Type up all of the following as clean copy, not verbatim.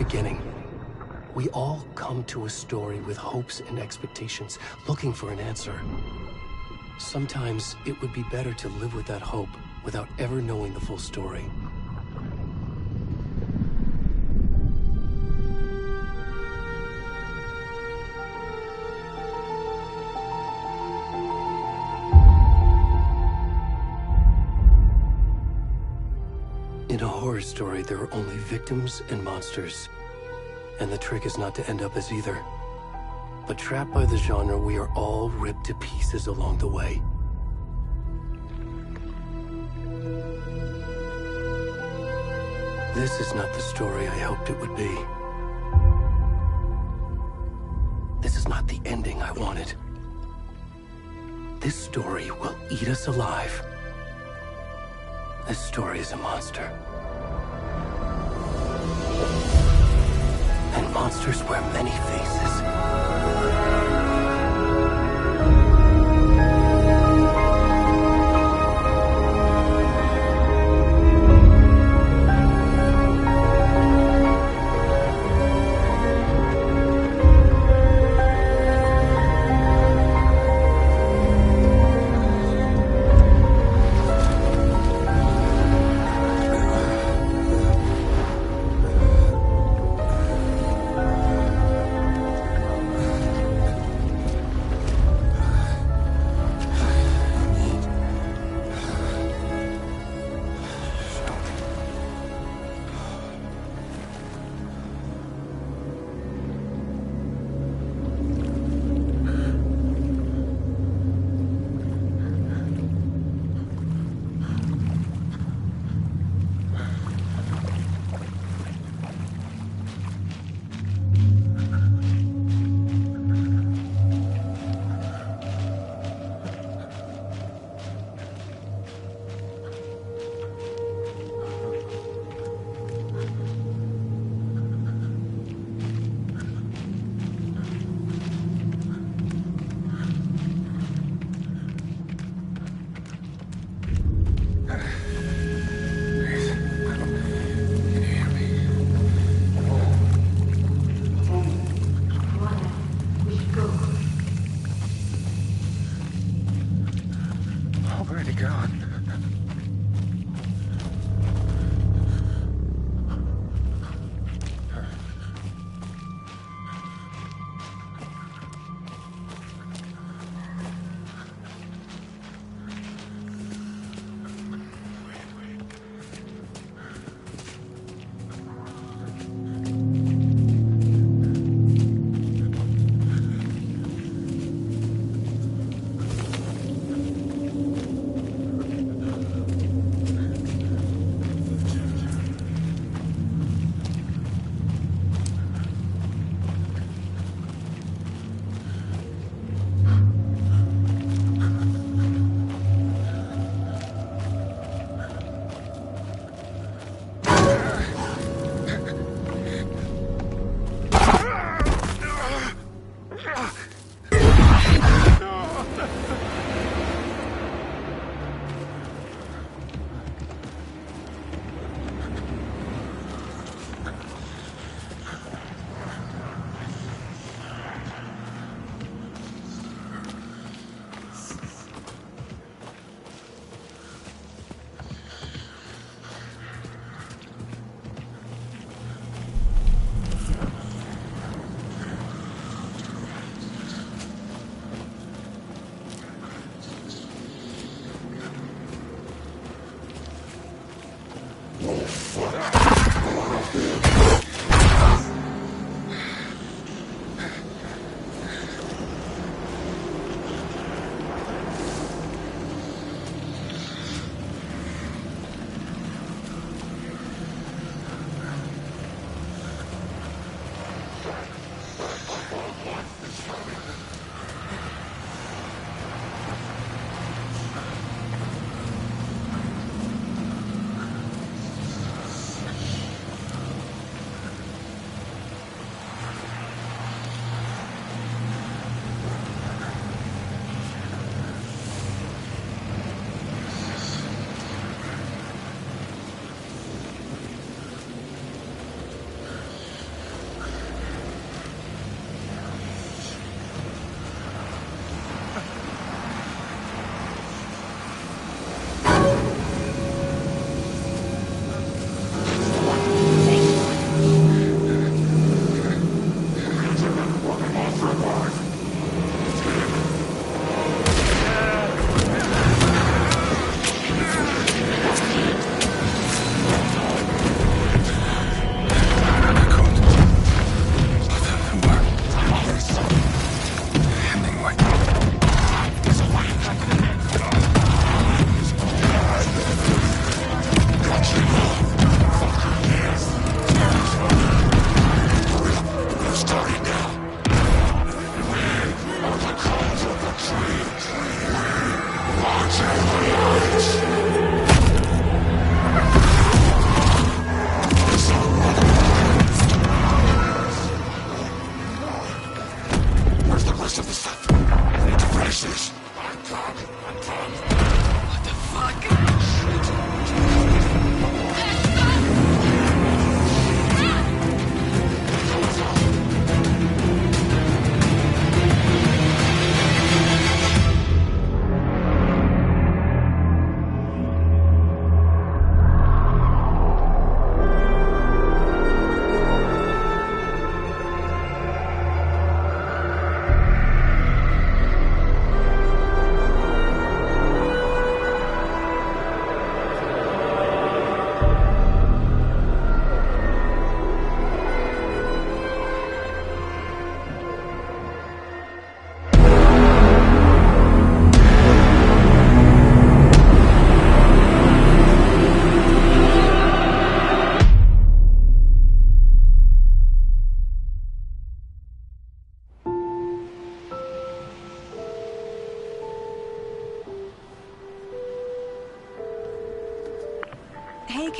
beginning. We all come to a story with hopes and expectations, looking for an answer. Sometimes it would be better to live with that hope without ever knowing the full story. In a horror story, there are only victims and monsters. And the trick is not to end up as either. But trapped by the genre, we are all ripped to pieces along the way. This is not the story I hoped it would be. This is not the ending I wanted. This story will eat us alive. This story is a monster. And monsters wear many faces.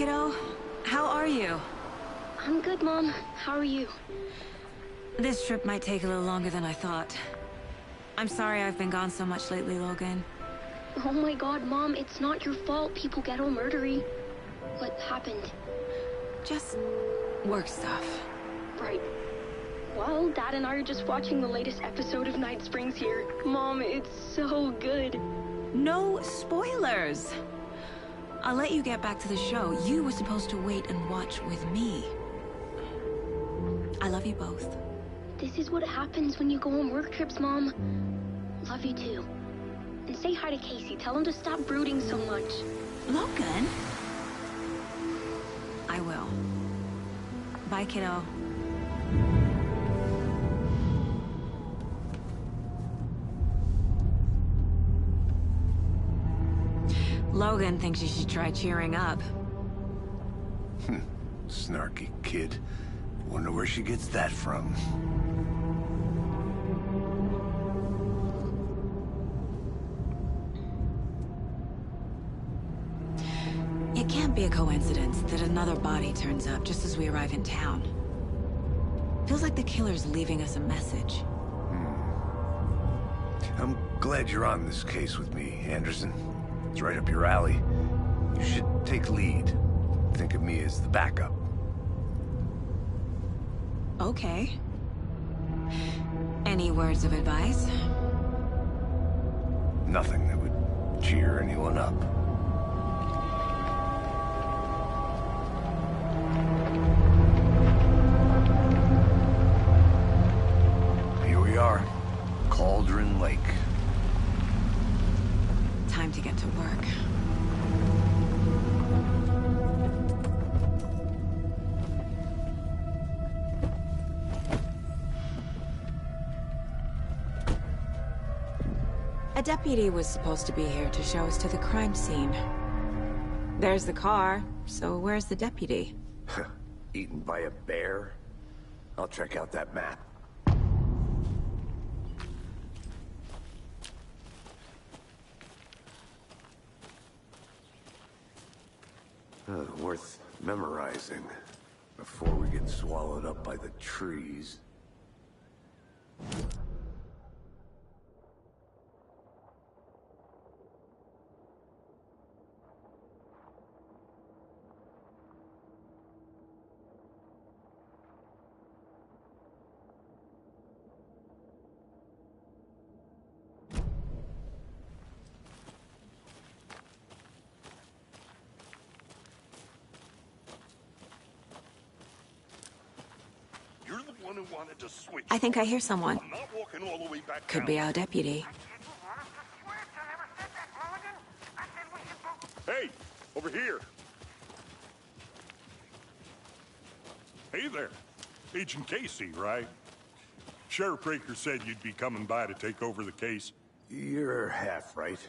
kiddo. How are you? I'm good, Mom. How are you? This trip might take a little longer than I thought. I'm sorry I've been gone so much lately, Logan. Oh my god, Mom, it's not your fault people get all murdery. What happened? Just work stuff. Right. Well, Dad and I are just watching the latest episode of Night Springs here. Mom, it's so good. No spoilers! I'll let you get back to the show. You were supposed to wait and watch with me. I love you both. This is what happens when you go on work trips, Mom. Love you too. And say hi to Casey. Tell him to stop brooding so much. Logan? I will. Bye, kiddo. Logan thinks you should try cheering up. Snarky kid. Wonder where she gets that from. It can't be a coincidence that another body turns up just as we arrive in town. Feels like the killer's leaving us a message. I'm glad you're on this case with me, Anderson. It's right up your alley. You should take lead. Think of me as the backup. Okay. Any words of advice? Nothing that would cheer anyone up. Here we are. Cauldron Lake. Time to get to work. A deputy was supposed to be here to show us to the crime scene. There's the car, so where's the deputy? Eaten by a bear? I'll check out that map. Worth memorizing before we get swallowed up by the trees. Who wanted to switch. I think I hear someone. I'm not walking all the way back Could down. be our deputy. Hey, over here. Hey there. Agent Casey, right? Sheriff Breaker said you'd be coming by to take over the case. You're half right.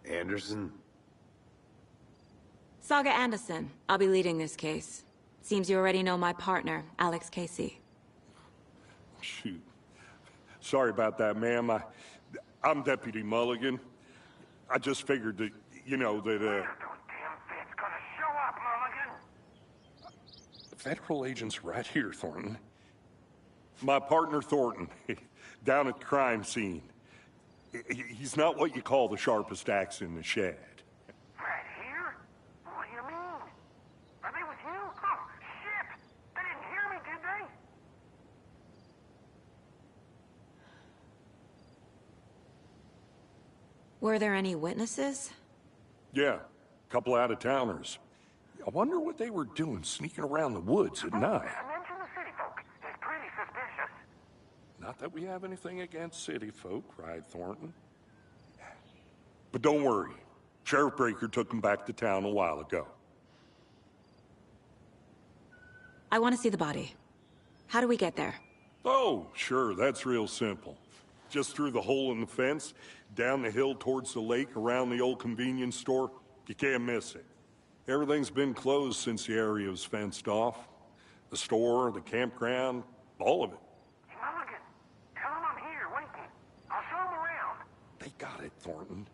Anderson? Saga Anderson. I'll be leading this case. Seems you already know my partner, Alex Casey. Shoot. Sorry about that, ma'am. I'm Deputy Mulligan. I just figured that, you know, that, The federal agent's right here, Thornton. My partner, Thornton, down at the crime scene. He's not what you call the sharpest axe in the shed. Right here? What do you mean? Are they with you? Oh, shit! They didn't hear me, did they? Were there any witnesses? Yeah, a couple out-of-towners. I wonder what they were doing sneaking around the woods at night. Mention the city folk. It's pretty suspicious. Not that we have anything against city folk, cried Thornton. But don't worry. Sheriff Breaker took them back to town a while ago. I want to see the body. How do we get there? Oh, sure, that's real simple. Just through the hole in the fence, down the hill towards the lake, around the old convenience store. You can't miss it. Everything's been closed since the area was fenced off. The store, the campground, all of it. Hey, Mulligan, tell them I'm here, waiting. I'll show them around. They got it, Thornton.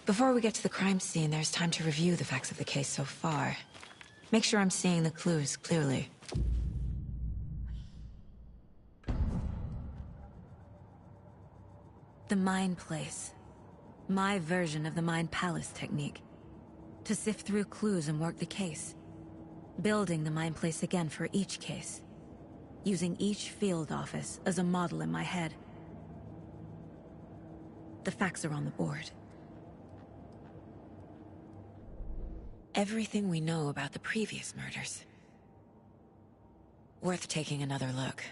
Before we get to the crime scene, there's time to review the facts of the case so far. Make sure I'm seeing the clues clearly. The Mind Place. My version of the Mind Palace technique. To sift through clues and work the case. Building the Mind Place again for each case. Using each field office as a model in my head. The facts are on the board. Everything we know about the previous murders. Worth taking another look.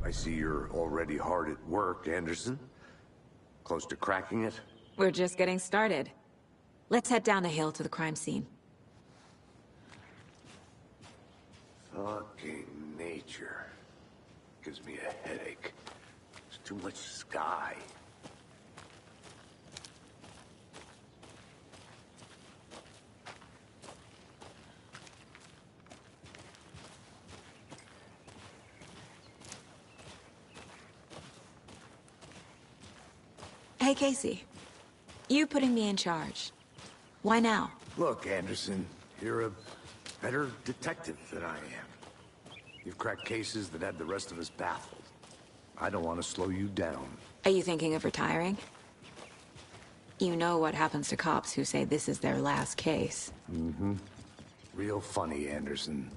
I see you're already hard at work, Anderson. Close to cracking it? We're just getting started. Let's head down the hill to the crime scene. Fucking nature. Gives me a headache. There's too much sky. Hey, Casey. You putting me in charge. Why now? Look, Anderson, you're a better detective than I am. You've cracked cases that had the rest of us baffled. I don't want to slow you down. Are you thinking of retiring? You know what happens to cops who say this is their last case. Mm-hmm. Real funny, Anderson.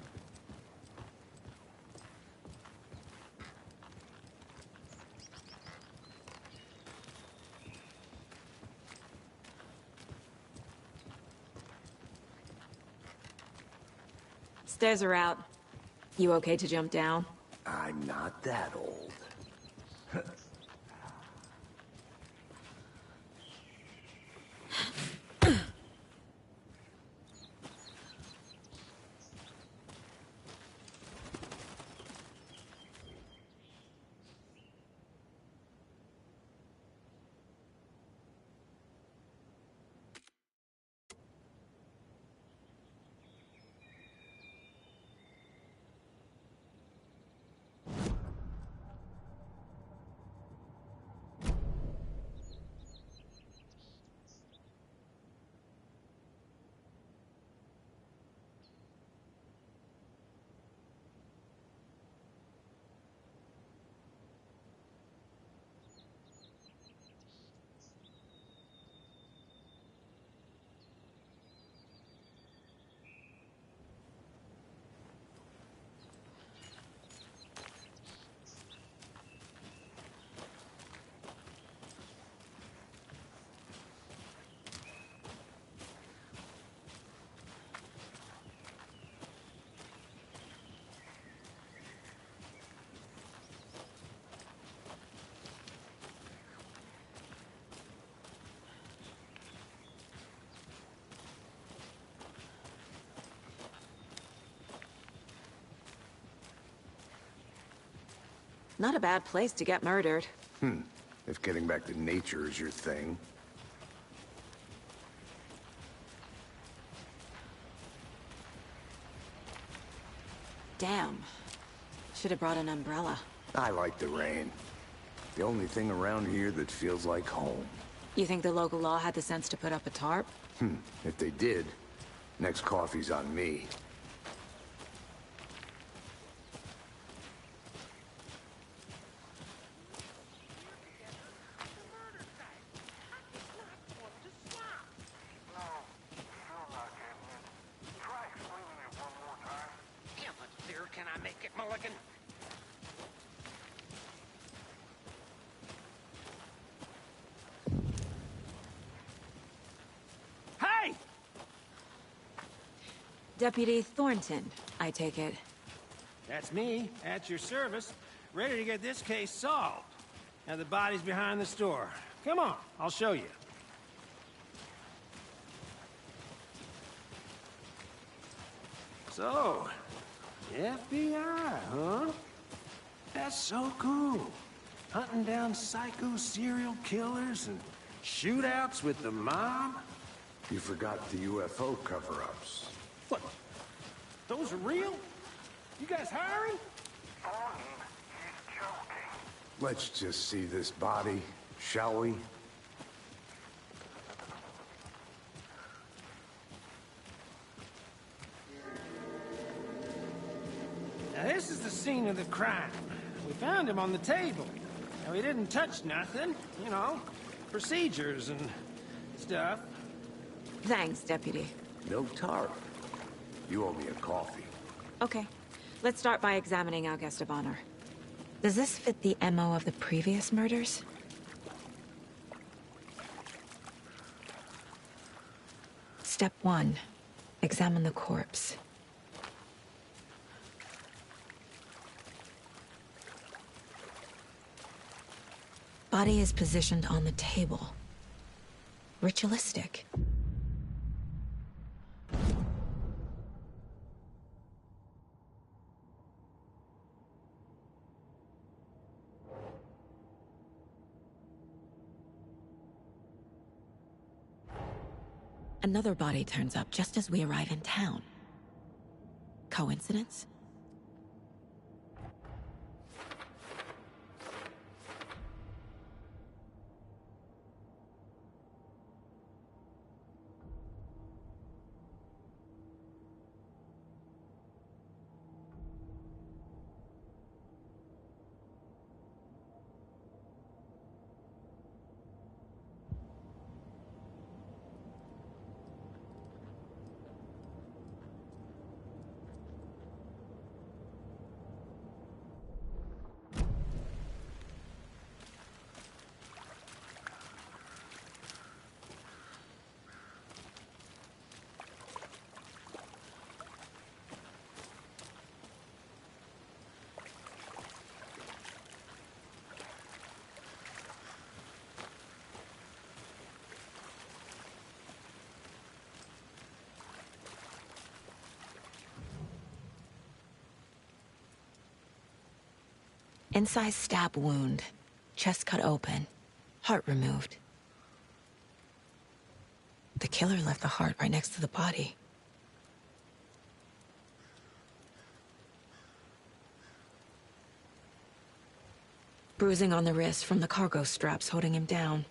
Stairs are out. You okay to jump down? I'm not that old. Not a bad place to get murdered. If getting back to nature is your thing. Damn. Should have brought an umbrella. I like the rain. The only thing around here that feels like home. You think the local law had the sense to put up a tarp? If they did, next coffee's on me. Can I make it, Mulligan? Hey! Deputy Thornton, I take it. That's me, at your service, ready to get this case solved. Now the body's behind the store. Come on, I'll show you. So, FBI, huh? That's so cool. Hunting down psycho serial killers and shootouts with the mob? You forgot the UFO cover-ups. What? Those are real? You guys hiring? Thornton, he's joking. Let's just see this body, shall we? Now this is the scene of the crime. We found him on the table. Now he didn't touch nothing, you know, procedures and stuff. Thanks, Deputy. No tarp. You owe me a coffee. Okay. Let's start by examining our guest of honor. Does this fit the MO of the previous murders? Step 1. Examine the corpse. Body is positioned on the table. Ritualistic. Another body turns up just as we arrive in town. Coincidence? Incised stab wound. Chest cut open. Heart removed. The killer left the heart right next to the body. Bruising on the wrist from the cargo straps holding him down.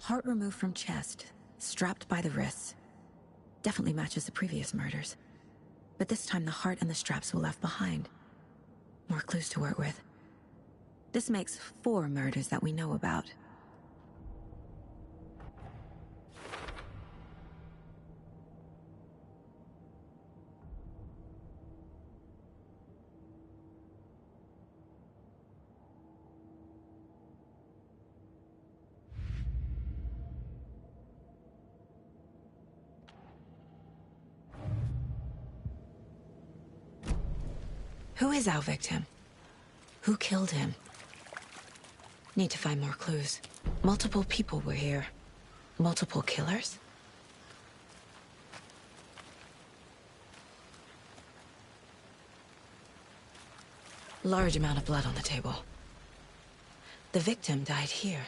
Heart removed from chest, strapped by the wrists. Definitely matches the previous murders. But this time the heart and the straps were left behind. More clues to work with. This makes 4 murders that we know about. Who is our victim? Who killed him? Need to find more clues. Multiple people were here. Multiple killers? Large amount of blood on the table. The victim died here.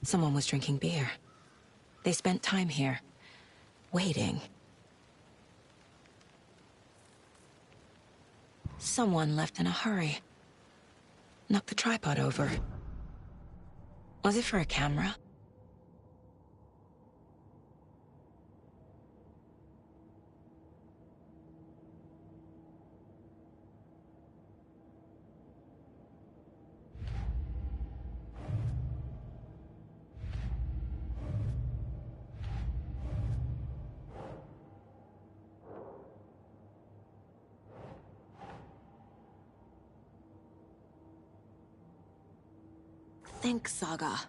Someone was drinking beer. They spent time here, waiting. Someone left in a hurry. Knocked the tripod over. Was it for a camera? Think, Saga.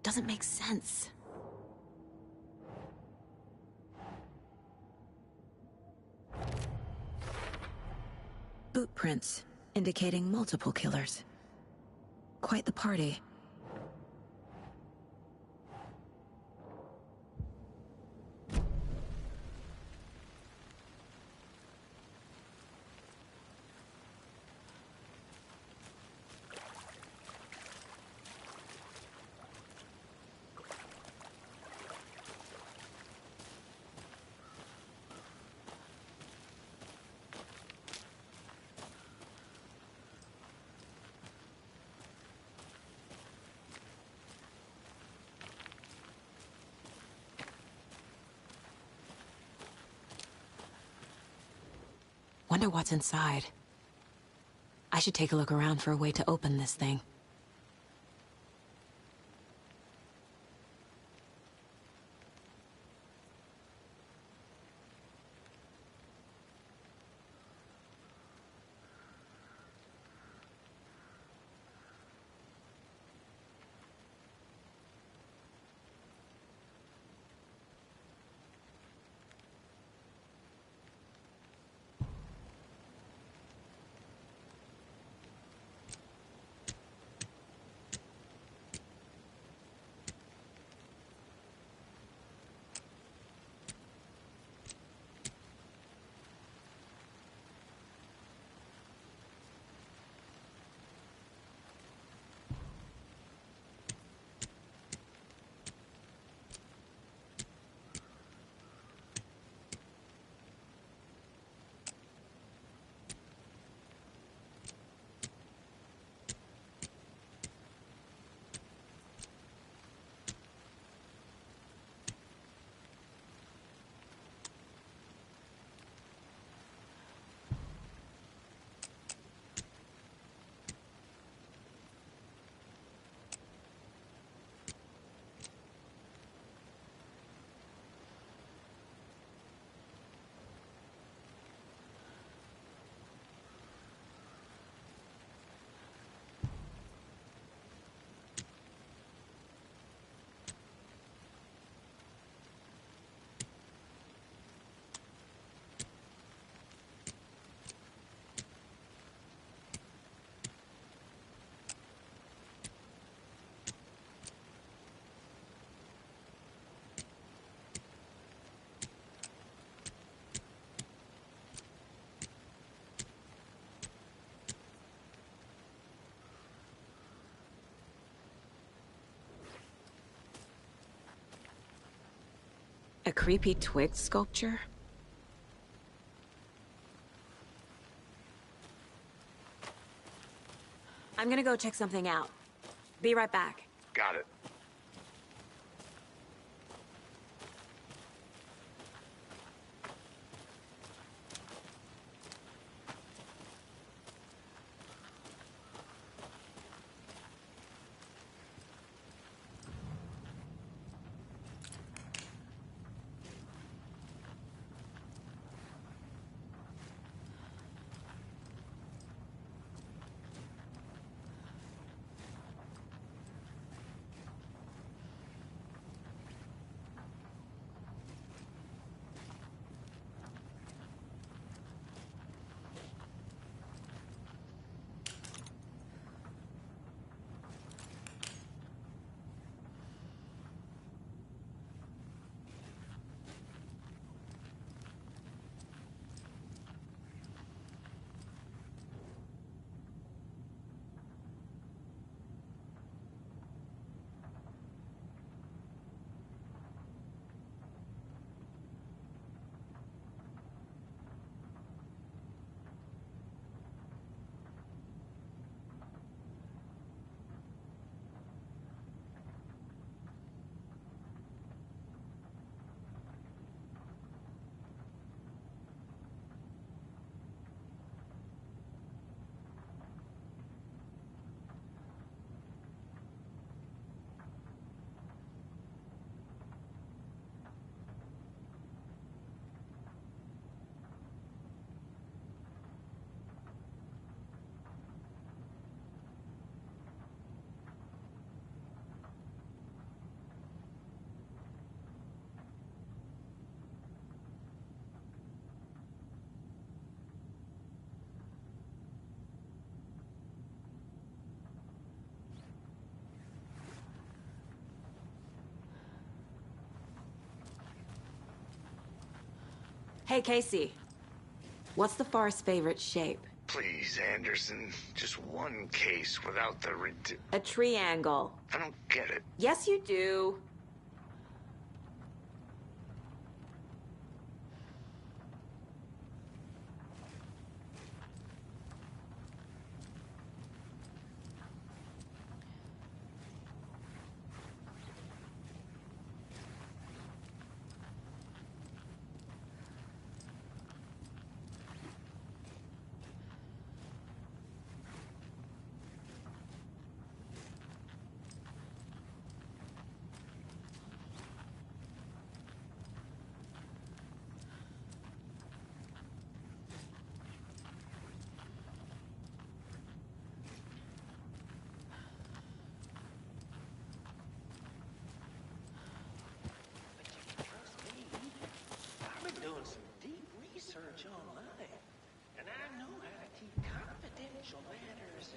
Doesn't make sense. Boot prints, indicating multiple killers. Quite the party. Wonder what's inside. I should take a look around for a way to open this thing. A creepy twig sculpture? I'm gonna go check something out. Be right back. Got it. Hey, Casey. What's the Forest's favorite shape? Please, Anderson. Just one case without the A triangle. I don't get it. Yes, you do. I've been doing some deep research online, and I know how to keep confidential matters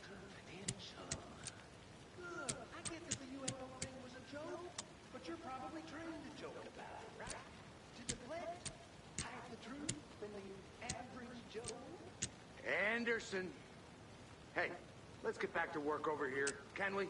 confidential. Look, I get that the UFO thing was a joke, but you're probably trained to joke about it, right? To deflect, hide the truth from the average Joe. Anderson. Hey, let's get back to work over here, can we?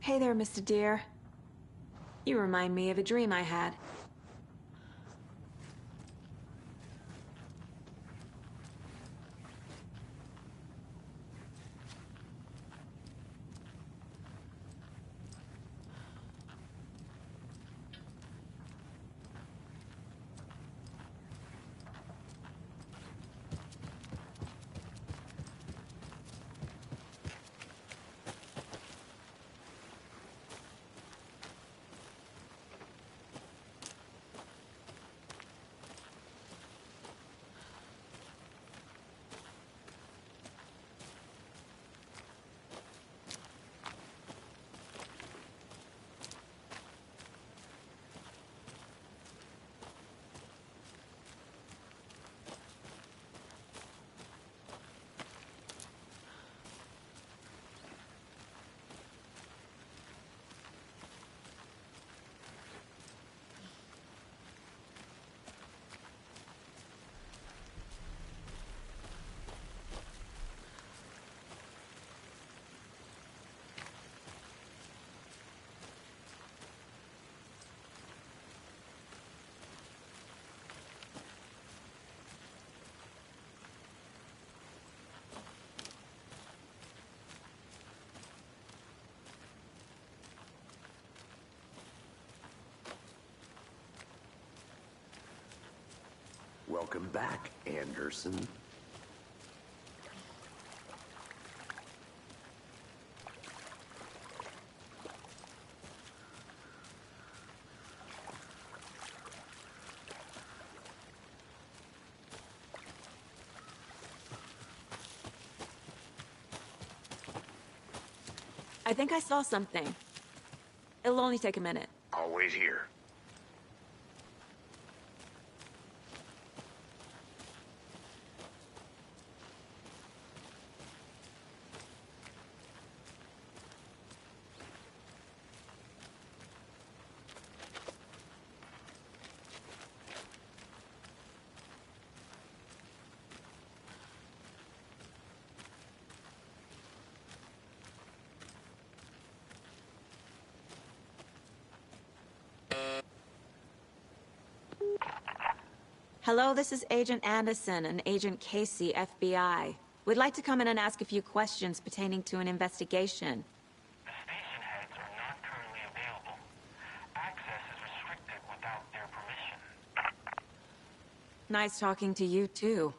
Hey there, Mr. Deer. You remind me of a dream I had. Welcome back, Anderson. I think I saw something. It'll only take a minute. I'll wait here. Hello, this is Agent Anderson and Agent Casey, FBI. We'd like to come in and ask a few questions pertaining to an investigation. The station heads are not currently available. Access is restricted without their permission. Nice talking to you, too.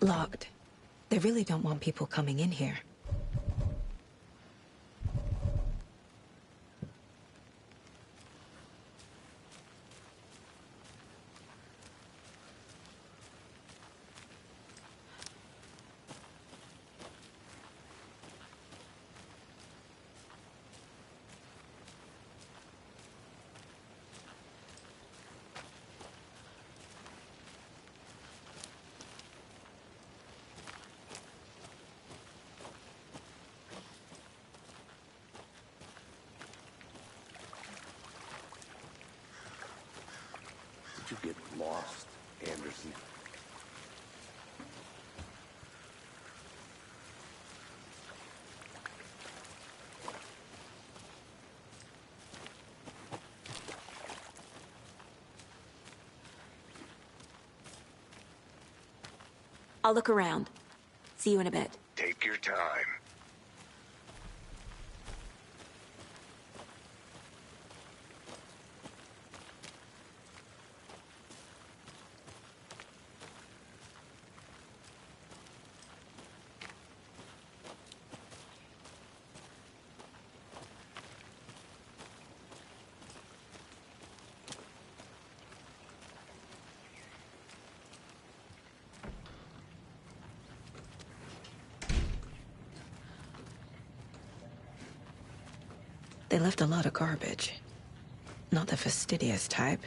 Locked. They really don't want people coming in here. Did you get lost, Anderson? I'll look around. See you in a bit. Take your time. They left a lot of garbage. Not the fastidious type.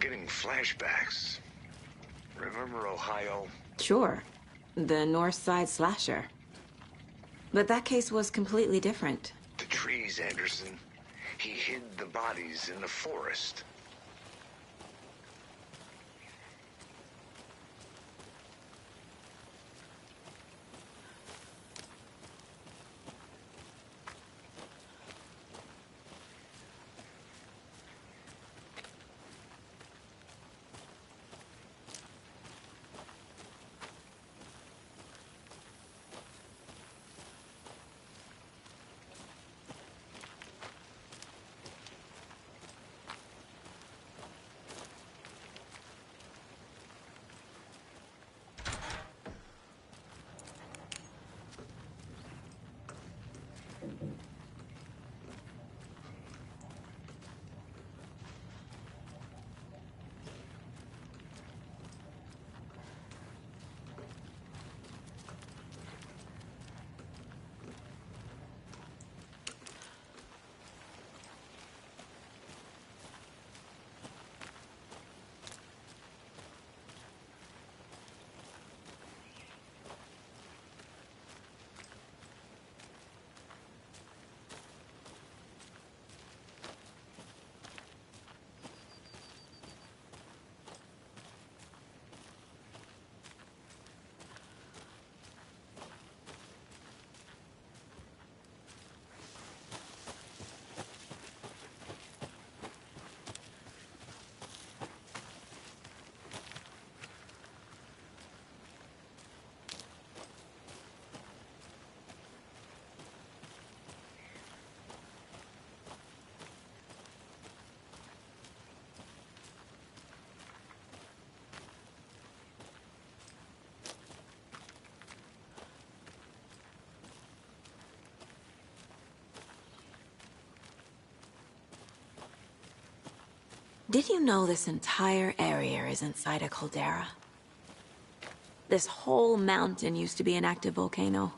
getting flashbacks. Remember Ohio? Sure. The North Side slasher. But that case was completely different. The trees, Anderson. He hid the bodies in the forest. Did you know this entire area is inside a caldera? This whole mountain used to be an active volcano.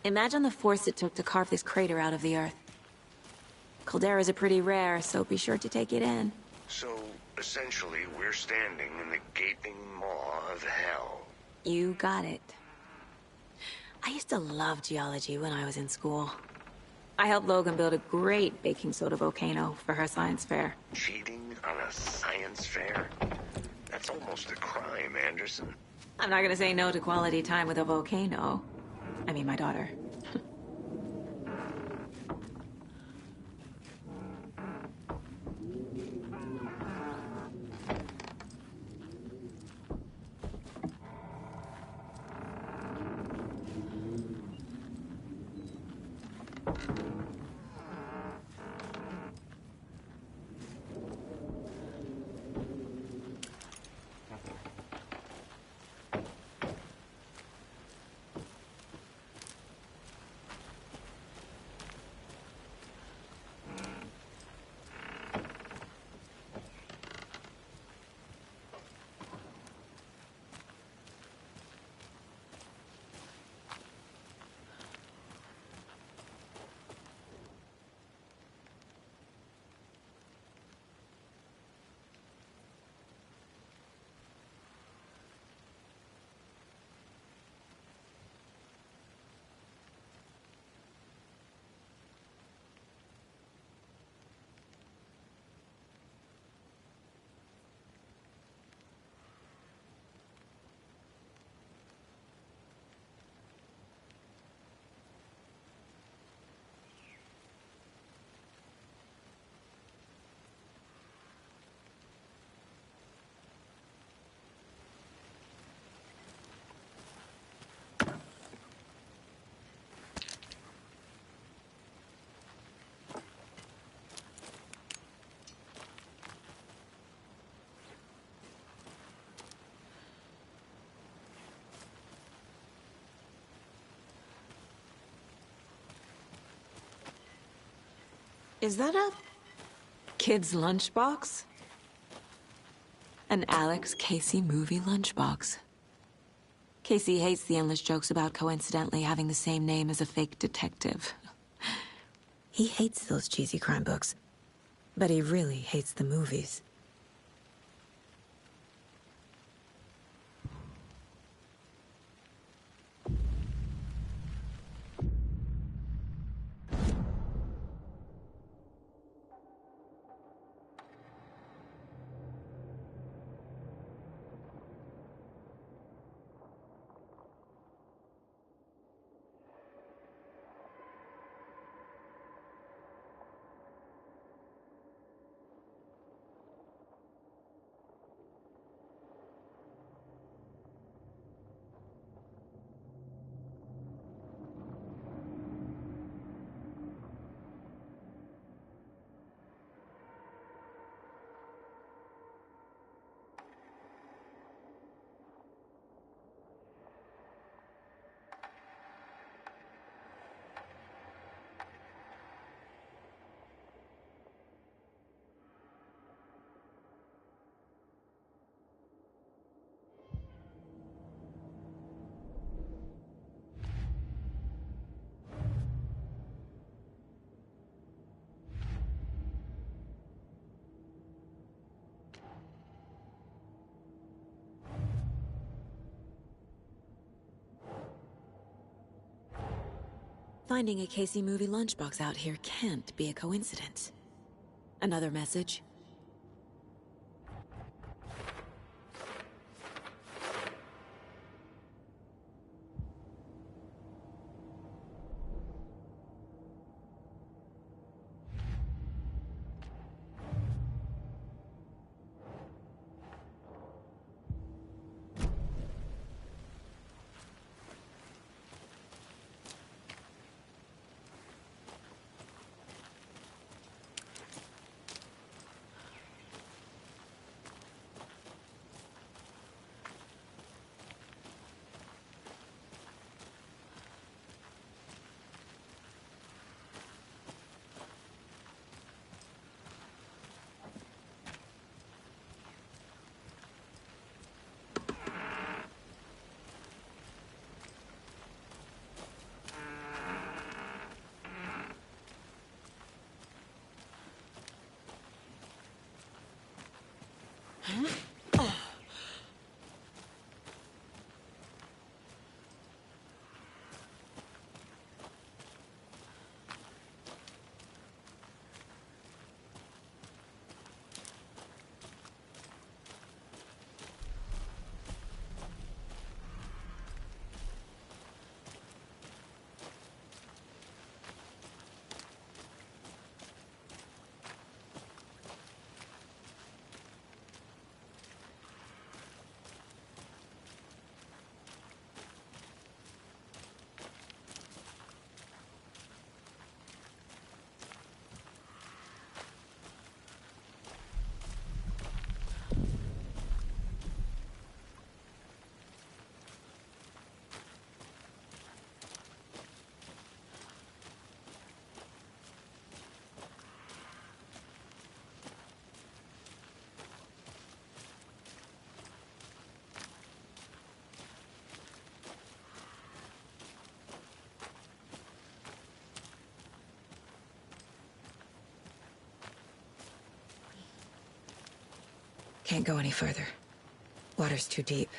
Imagine the force it took to carve this crater out of the earth. Calderas are pretty rare, so be sure to take it in. So, essentially, we're standing in the gaping maw of hell. You got it. I used to love geology when I was in school. I helped Logan build a great baking soda volcano for her science fair. Cheating on a science fair? That's almost a crime, Anderson. I'm not gonna say no to quality time with a volcano. I mean, my daughter. Is that a kid's lunchbox? An Alex Casey movie lunchbox. Casey hates the endless jokes about coincidentally having the same name as a fake detective. He hates those cheesy crime books, but he really hates the movies. Finding a Casey movie lunchbox out here can't be a coincidence. Another message? Can't go any further. Water's too deep.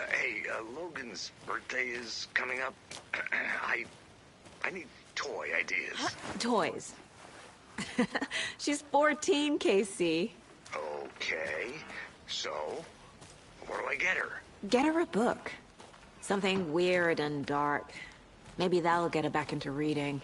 Hey, Logan's birthday is coming up. I need toy ideas. Toys. She's 14, Casey. Okay, so what do I get her? Get her a book. Something weird and dark. Maybe that'll get her back into reading.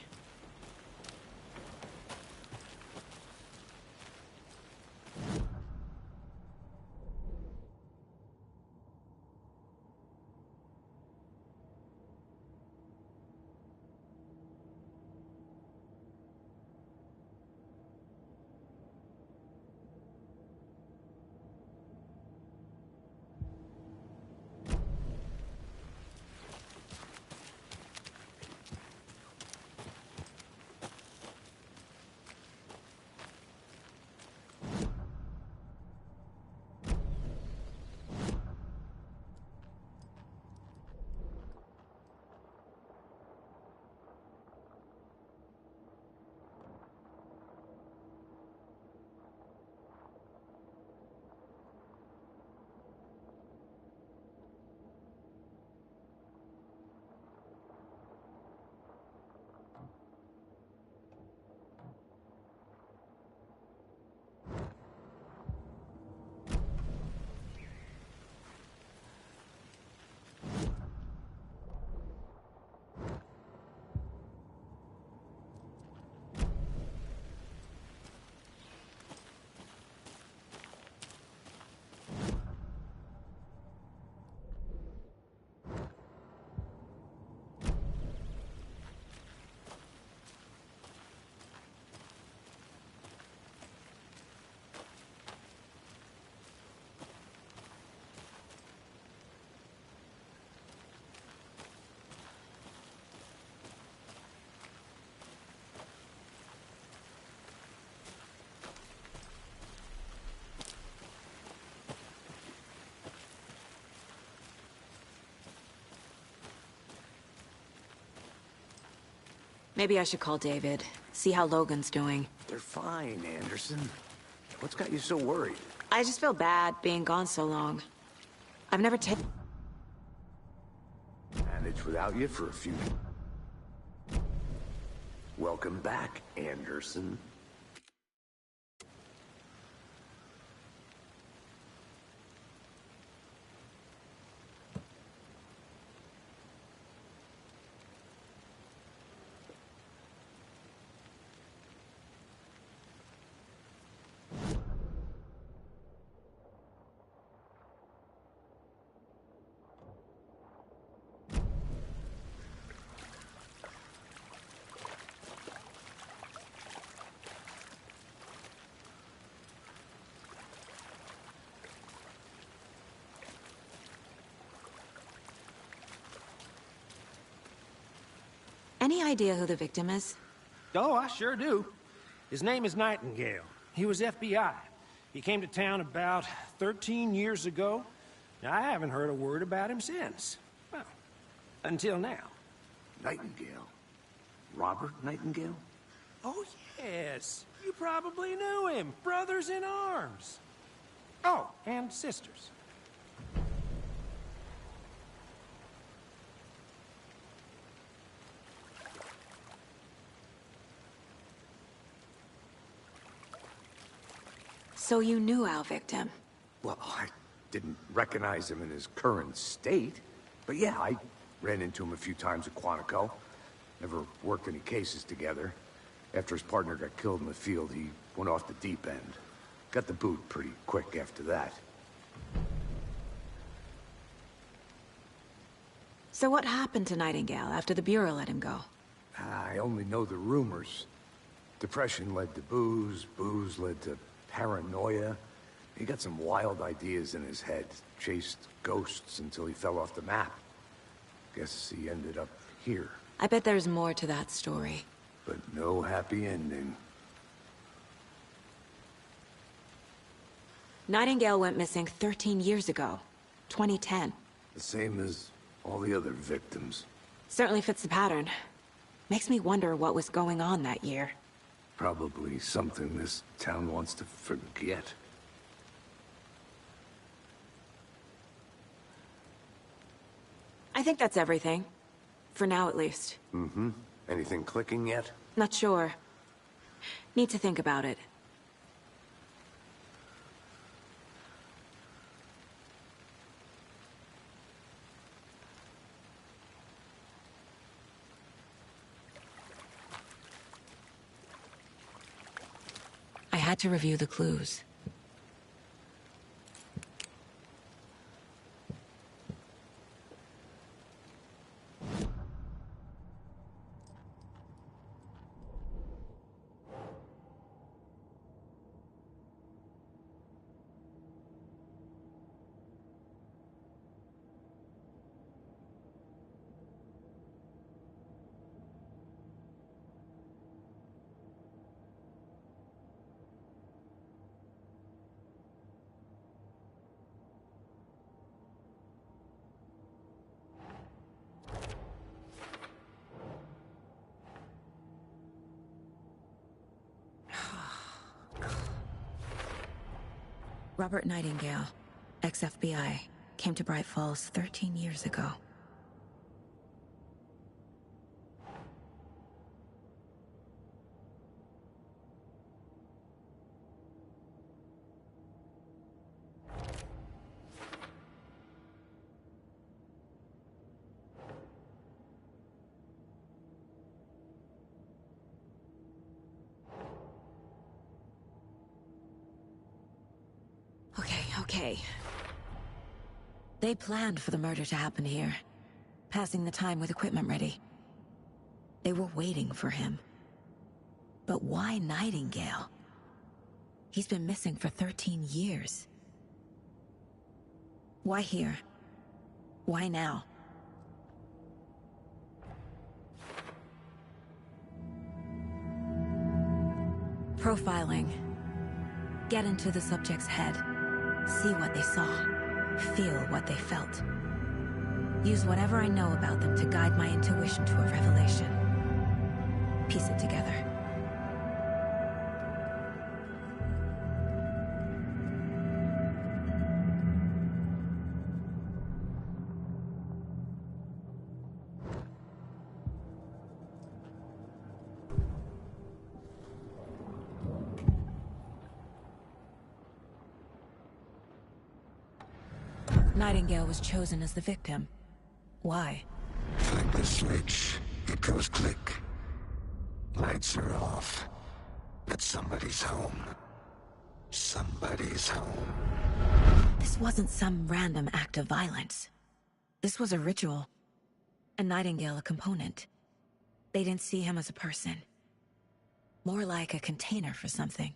Maybe I should call David, see how Logan's doing. They're fine, Anderson. What's got you so worried? I just feel bad being gone so long. I've never taken... Managed without you for a few... Welcome back, Anderson. Any idea who the victim is? Oh, I sure do. His name is Nightingale. He was FBI. He came to town about 13 years ago. Now, I haven't heard a word about him since. Well, until now. Nightingale? Robert Nightingale? Oh, yes. You probably knew him. Brothers in arms. Oh, and sisters. So you knew our victim? Well, I didn't recognize him in his current state. But yeah, I ran into him a few times at Quantico. Never worked any cases together. After his partner got killed in the field, he went off the deep end. Got the boot pretty quick after that. So what happened to Nightingale after the Bureau let him go? I only know the rumors. Depression led to booze, booze led to paranoia. He got some wild ideas in his head. Chased ghosts until he fell off the map. Guess he ended up here. I bet there's more to that story. But no happy ending. Nightingale went missing 13 years ago. 2010. The same as all the other victims. Certainly fits the pattern. Makes me wonder what was going on that year. Probably something this town wants to forget. I think that's everything. For now, at least. Mm-hmm. Anything clicking yet? Not sure. Need to think about it. I had to review the clues. Robert Nightingale, ex-FBI, came to Bright Falls 13 years ago. Okay. They planned for the murder to happen here, passing the time with equipment ready. They were waiting for him. But why Nightingale? He's been missing for 13 years. Why here? Why now? Profiling. Get into the subject's head. See what they saw. Feel what they felt. Use whatever I know about them to guide my intuition to a revelation. piece it together. Nightingale was chosen as the victim. Why? Flick the switch, it goes click. Lights are off. But somebody's home. Somebody's home. This wasn't some random act of violence. This was a ritual. And Nightingale a component. They didn't see him as a person. More like a container for something.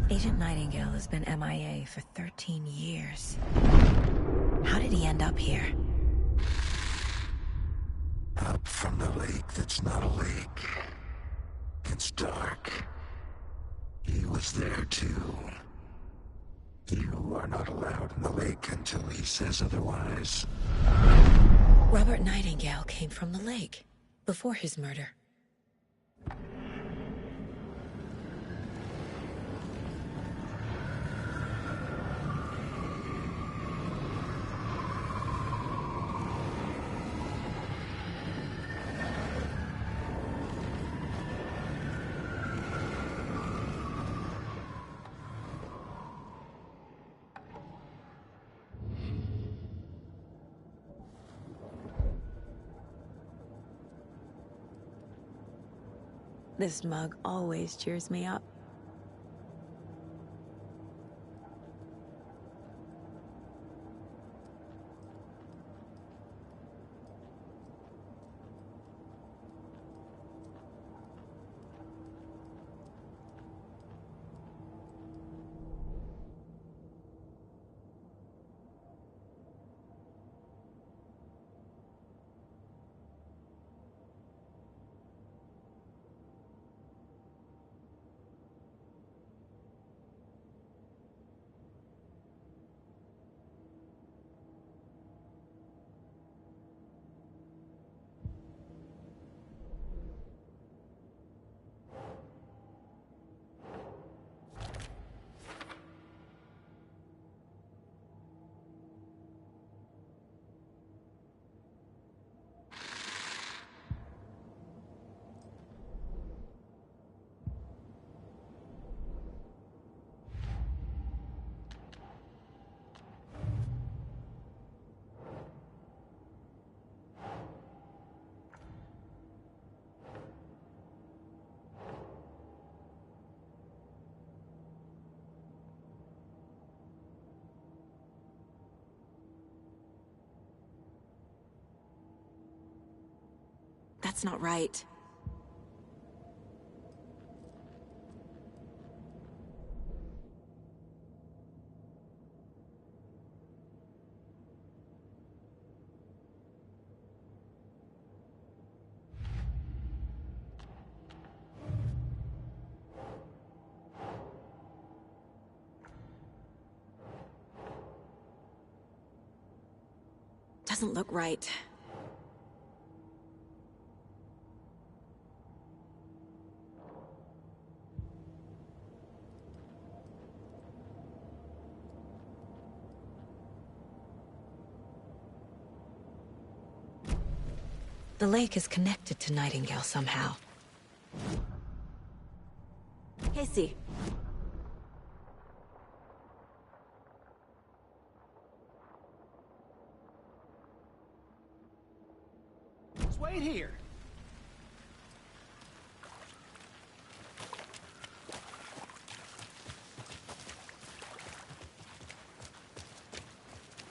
Agent Nightingale has been MIA for 13 years. How did he end up here? Up from the lake that's not a lake. It's dark. He was there too. You are not allowed in the lake until he says otherwise. Robert Nightingale came from the lake, before his murder. This mug always cheers me up. That's not right. Doesn't look right. The lake is connected to Nightingale somehow. Casey. Just wait here.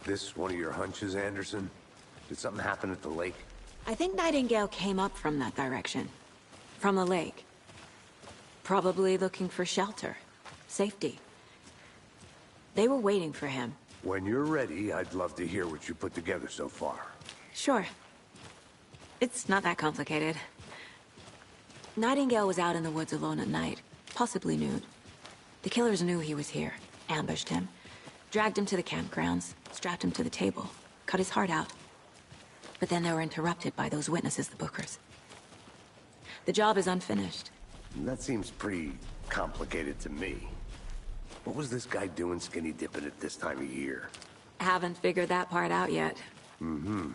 This one of your hunches, Anderson? Did something happen at the lake? I think Nightingale came up from that direction. From the lake. Probably looking for shelter. Safety. They were waiting for him. When you're ready, I'd love to hear what you put together so far. Sure. It's not that complicated. Nightingale was out in the woods alone at night, possibly nude. The killers knew he was here, ambushed him, dragged him to the campgrounds, strapped him to the table, cut his heart out. But then they were interrupted by those witnesses, the Bookers. The job is unfinished. That seems pretty complicated to me. What was this guy doing skinny dipping at this time of year? Haven't figured that part out yet. Mm-hmm.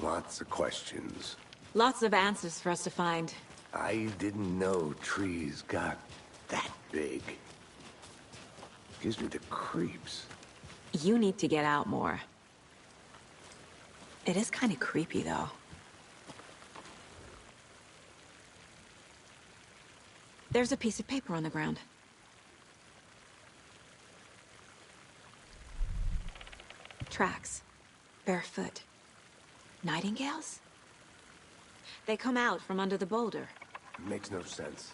Lots of questions. Lots of answers for us to find. I didn't know trees got that big. Gives me the creeps. You need to get out more. It is kind of creepy, though. There's a piece of paper on the ground. Tracks. Barefoot. Nightingales? They come out from under the boulder. Makes no sense.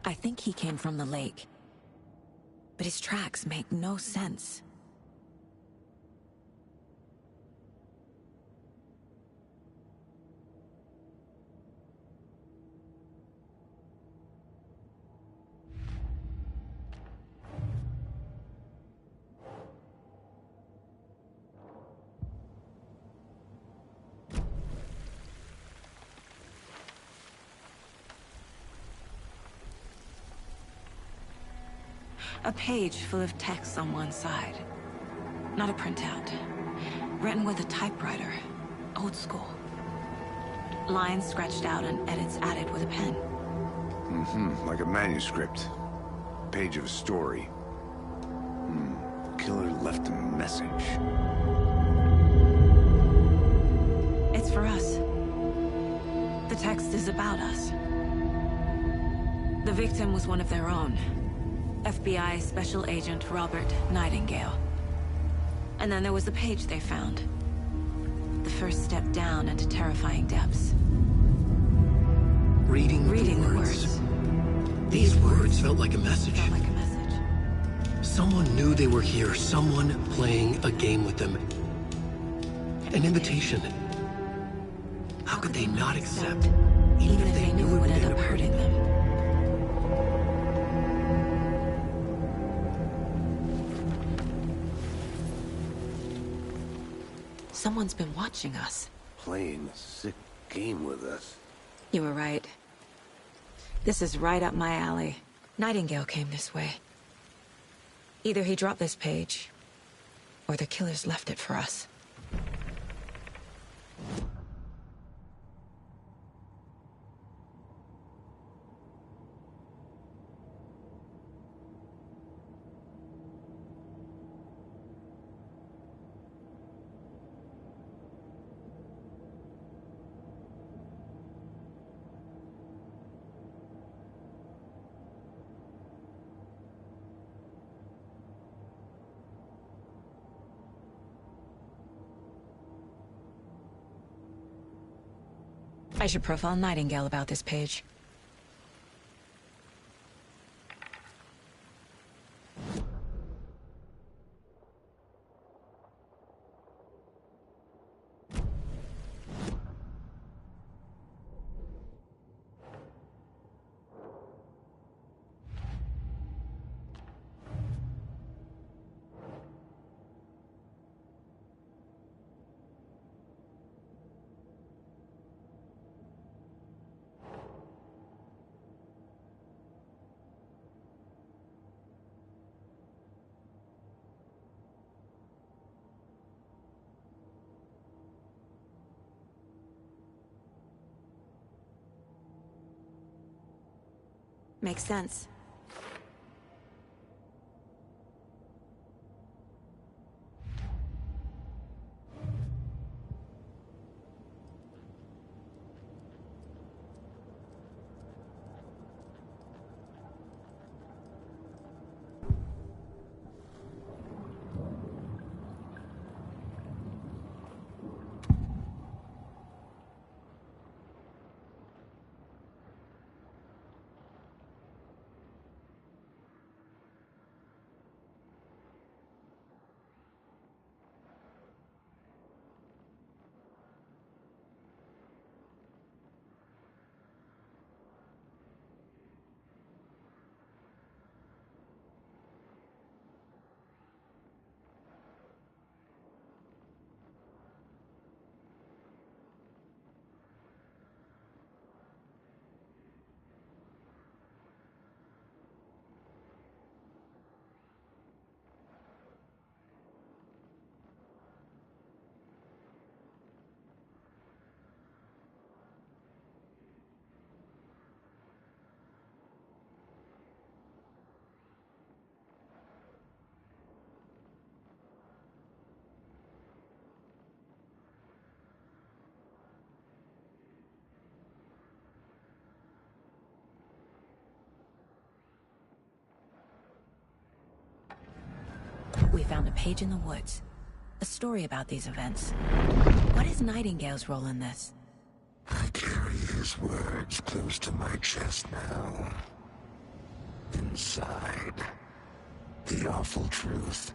I think he came from the lake. But his tracks make no sense. A page full of text on one side. Not a printout. Written with a typewriter. Old school. Lines scratched out and edits added with a pen. Mm-hmm, like a manuscript. Page of a story. Killer left a message. It's for us. The text is about us. The victim was one of their own. FBI Special Agent Robert Nightingale. And then there was the page they found. The first step down into terrifying depths. Reading the words. These words felt like a message. Someone knew they were here. Someone playing a game with them. An invitation. How could they not accept, even if they knew it would end up hurting them? Someone's been watching us. Playing a sick game with us. You were right. This is right up my alley. Nightingale came this way. Either he dropped this page, or the killers left it for us. I should profile Nightingale about this page. Makes sense. We found a page in the woods. A story about these events. What is Nightingale's role in this? I carry his words close to my chest now. Inside, the awful truth.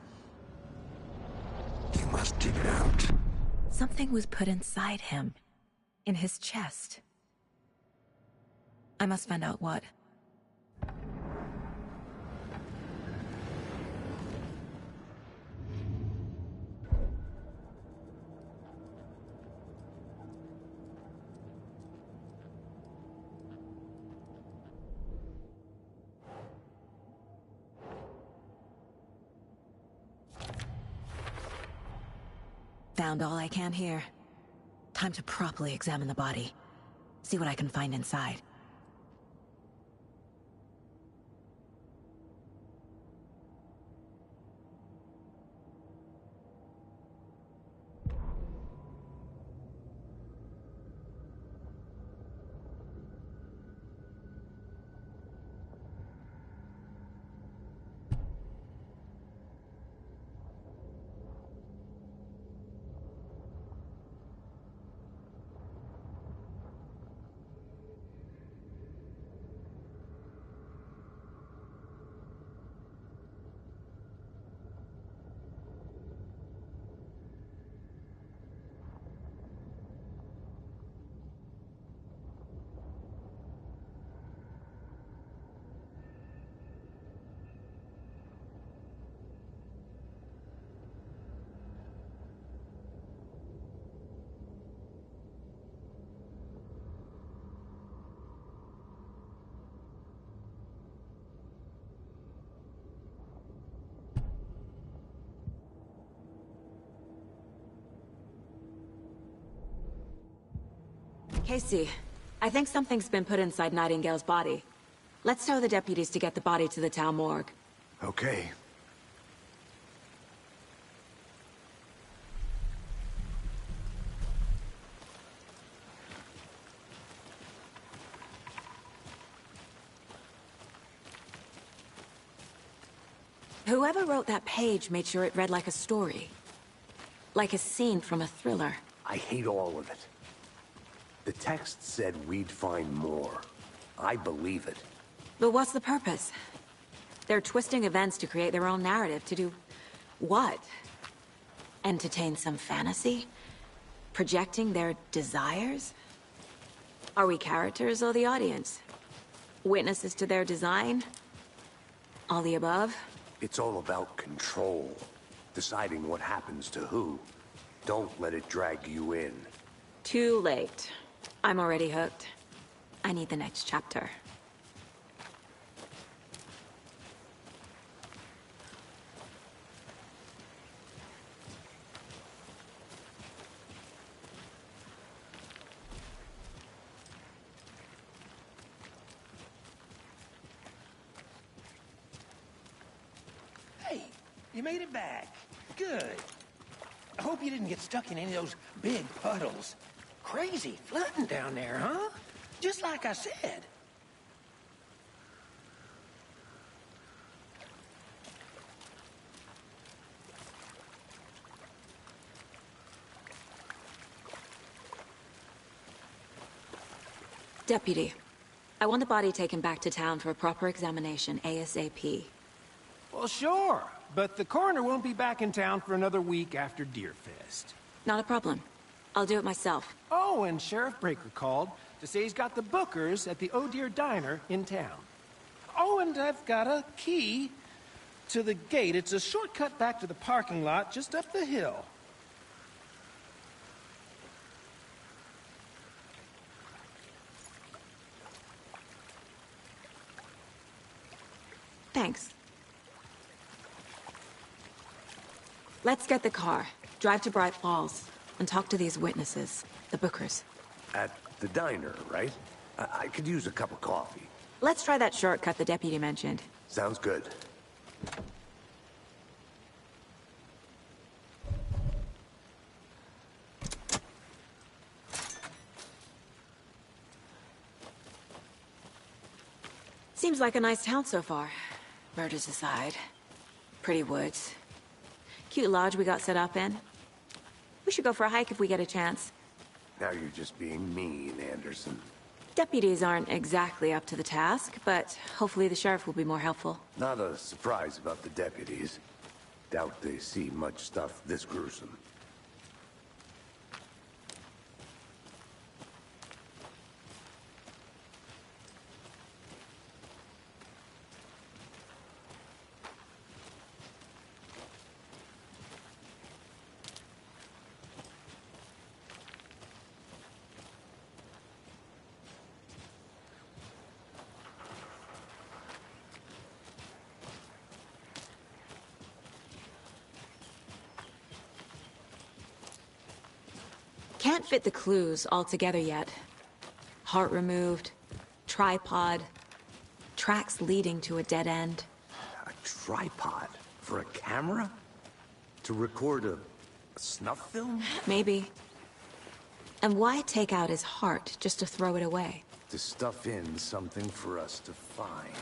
You must dig it out. Something was put inside him. In his chest. I must find out what. Found all I can here. Time to properly examine the body. See what I can find inside. Casey, I think something's been put inside Nightingale's body. Let's tell the deputies to get the body to the town morgue. Okay. Whoever wrote that page made sure it read like a story. Like a scene from a thriller. I hate all of it. The text said we'd find more. I believe it. But what's the purpose? They're twisting events to create their own narrative. To do what? Entertain some fantasy? Projecting their desires? Are we characters or the audience? Witnesses to their design? All the above? It's all about control. Deciding what happens to who. Don't let it drag you in. Too late. I'm already hooked. I need the next chapter. Hey, you made it back. Good. I hope you didn't get stuck in any of those big puddles. Crazy flooding down there, huh? Just like I said. Deputy, I want the body taken back to town for a proper examination, ASAP. Well, sure. But the coroner won't be back in town for another week after Deerfest. Not a problem. I'll do it myself. Oh, and Sheriff Breaker called to say he's got the Bookers at the Oh Deer Diner in town. Oh, and I've got a key to the gate. It's a shortcut back to the parking lot just up the hill. Thanks. Let's get the car, drive to Bright Falls, and talk to these witnesses, the Bookers. At the diner, right? I could use a cup of coffee. Let's try that shortcut the deputy mentioned. Sounds good. Seems like a nice town so far. Murders aside. Pretty woods. Cute lodge we got set up in. We should go for a hike if we get a chance. Now you're just being mean, Anderson. Deputies aren't exactly up to the task, but hopefully the sheriff will be more helpful. Not a surprise about the deputies. Doubt they see much stuff this gruesome. Can't fit the clues all together yet. Heart removed, tripod, tracks leading to a dead end. A tripod? For a camera? To record a snuff film? Maybe. And why take out his heart just to throw it away? To stuff in something for us to find.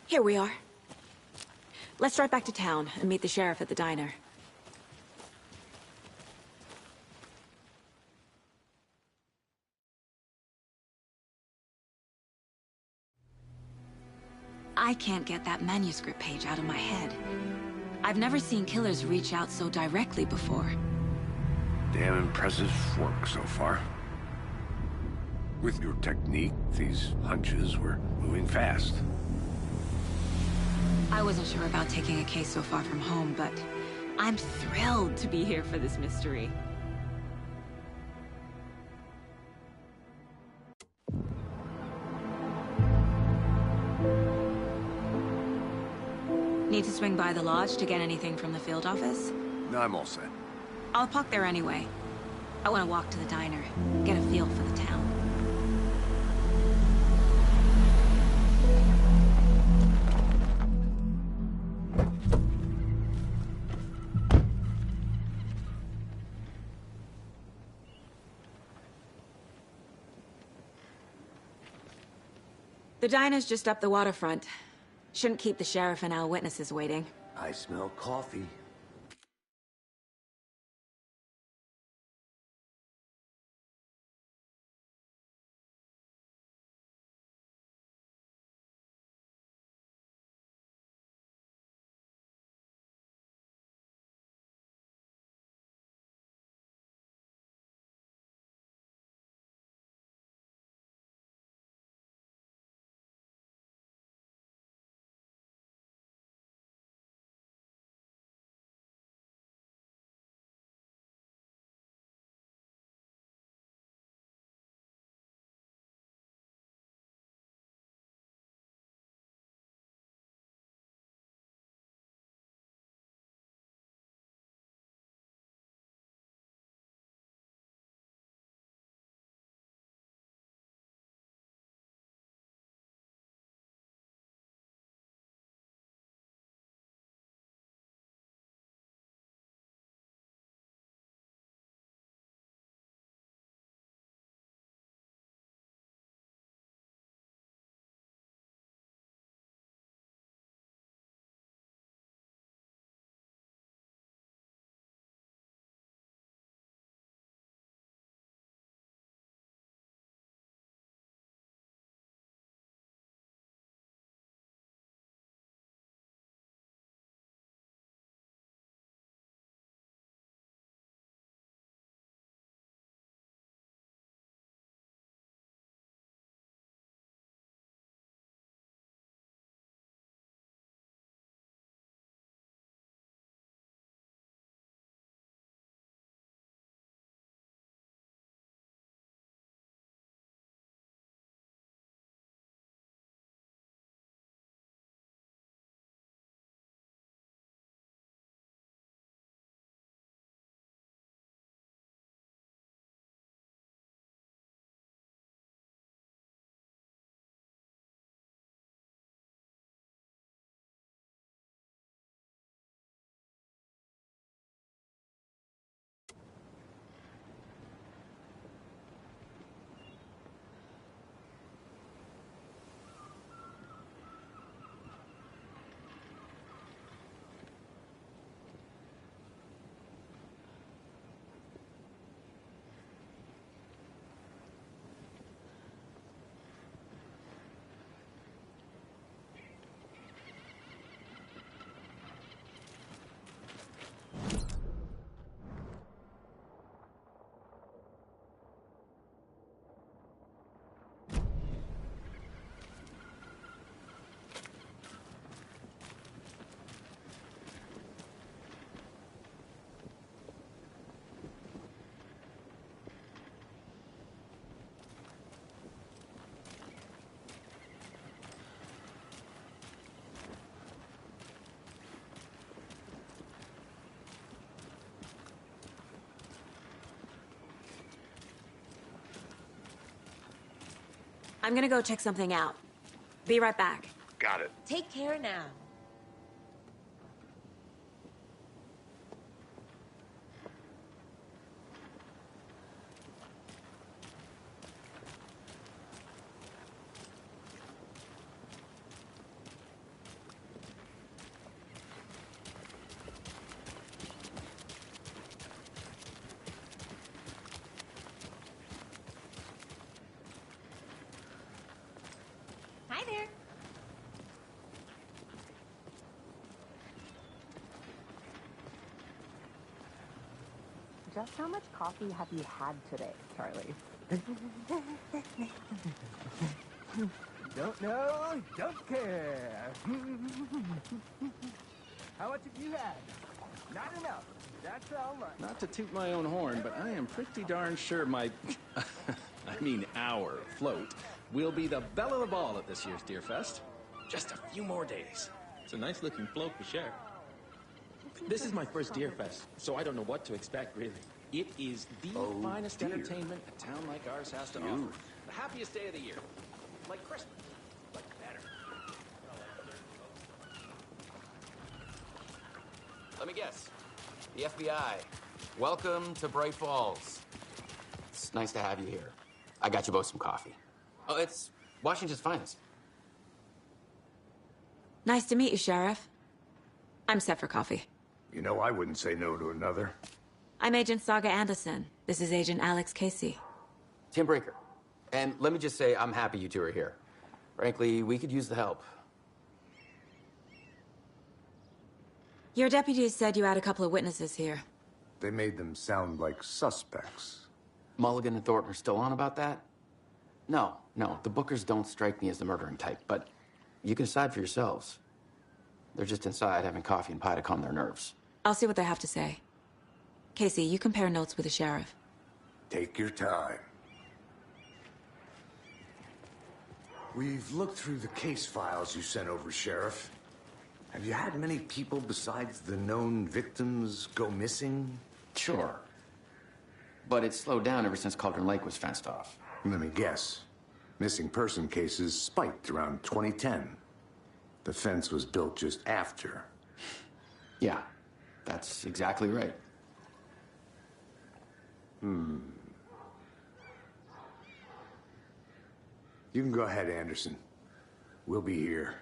Here we are. Let's drive back to town and meet the sheriff at the diner. I can't get that manuscript page out of my head. I've never seen killers reach out so directly before. Damn impressive work so far. With your technique, these hunches were moving fast. I wasn't sure about taking a case so far from home, but I'm thrilled to be here for this mystery. Need to swing by the lodge to get anything from the field office? No, I'm all set. I'll park there anyway. I want to walk to the diner, get a feel for the town. The diner's just up the waterfront. Shouldn't keep the sheriff and our witnesses waiting. I smell coffee. I'm gonna go check something out. Be right back. Got it. Take care now. Hi there. Just how much coffee have you had today, Charlie? Don't know, don't care. How much have you had? Not enough. That's all right. Not to toot my own horn, but I am pretty darn sure my... I mean our float will be the belle of the ball at this year's Deerfest. Just a few more days. It's a nice-looking float for share. This is my first Deerfest, so I don't know what to expect, really. It is the finest entertainment a town like ours has to offer. The happiest day of the year. Like Christmas. But better. Let me guess. The FBI. Welcome to Bright Falls. It's nice to have you here. I got you both some coffee. Oh, it's Washington's finest. Nice to meet you, Sheriff. I'm set for coffee. You know, I wouldn't say no to another. I'm Agent Saga Anderson. This is Agent Alex Casey. Tim Breaker. And let me just say, I'm happy you two are here. Frankly, we could use the help. Your deputies said you had a couple of witnesses here. They made them sound like suspects. Mulligan and Thornton are still on about that? No, the Bookers don't strike me as the murdering type, but you can decide for yourselves. They're just inside having coffee and pie to calm their nerves. I'll see what they have to say. Casey, you compare notes with the sheriff. Take your time. We've looked through the case files you sent over, Sheriff. Have you had many people besides the known victims go missing? Sure. But it's slowed down ever since Cauldron Lake was fenced off. Let me guess. Missing person cases spiked around 2010. The fence was built just after. Yeah, that's exactly right. You can go ahead, Anderson. We'll be here.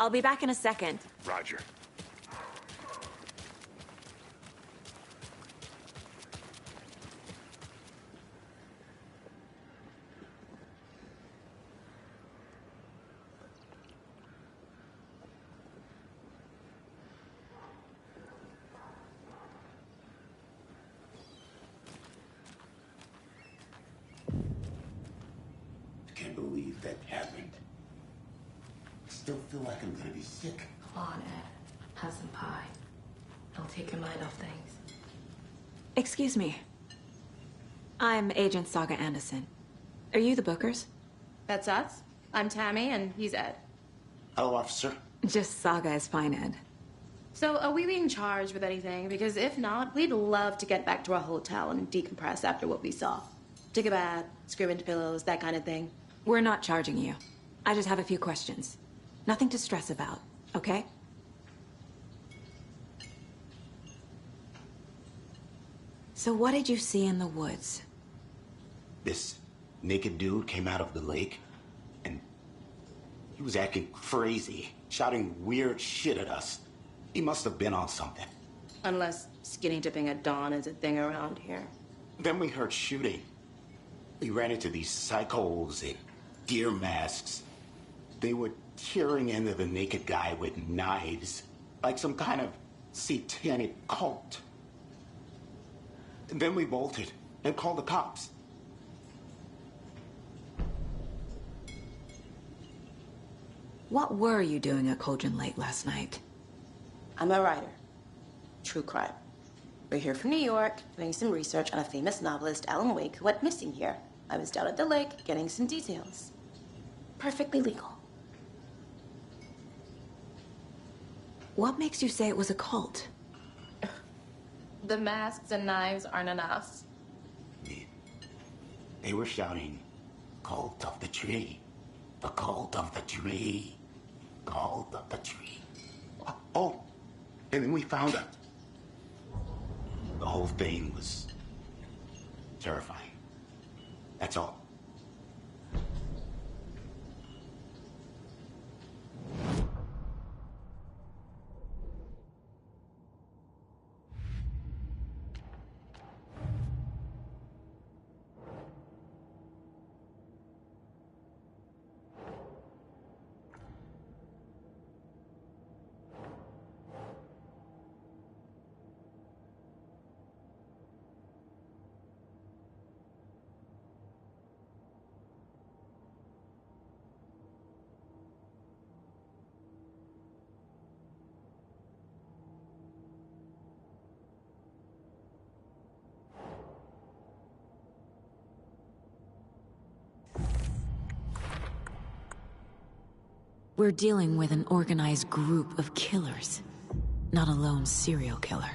I'll be back in a second. Roger. I can't believe that happened. I still feel like I'm gonna be sick. Come on, Ed. Have some pie. It'll take your mind off things. Excuse me. I'm Agent Saga Anderson. Are you the Bookers? That's us. I'm Tammy, and he's Ed. Hello, officer. Just Saga is fine, Ed. So, are we being charged with anything? Because if not, we'd love to get back to our hotel and decompress after what we saw. Take a bath, scream into pillows, that kind of thing. We're not charging you. I just have a few questions. Nothing to stress about, okay? So what did you see in the woods? This naked dude came out of the lake, and he was acting crazy, shouting weird shit at us. He must have been on something. Unless skinny dipping at dawn is a thing around here. Then we heard shooting. We ran into these psychos in deer masks. They were tearing into the naked guy with knives, like some kind of satanic cult. And then we bolted and called the cops. What were you doing at Cauldron Lake last night? I'm a writer. True crime. We're here from New York, doing some research on a famous novelist, Alan Wake, who went missing here. I was down at the lake, getting some details. Perfectly legal. What makes you say it was a cult? The masks and knives aren't enough. They were shouting, "Cult of the tree, the cult of the tree, cult of the tree." Oh, and then we found it. The whole thing was terrifying. That's all. We're dealing with an organized group of killers, not a lone serial killer.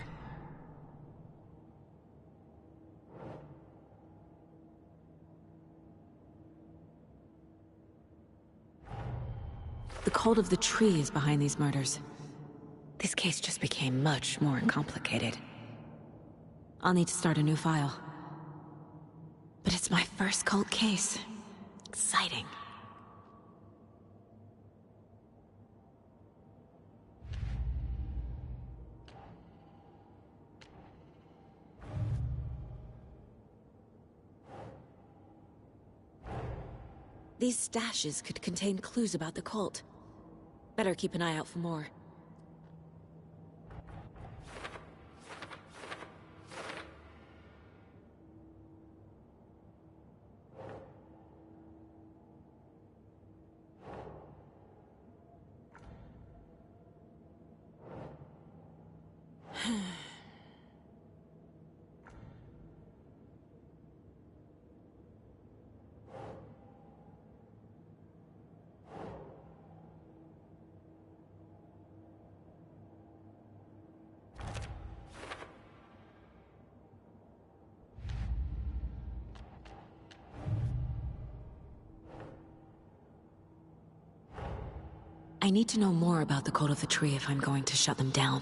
The cult of the tree is behind these murders. This case just became much more complicated. I'll need to start a new file. But it's my first cult case. Exciting. These stashes could contain clues about the cult. Better keep an eye out for more. I need to know more about the Cult of the Tree if I'm going to shut them down.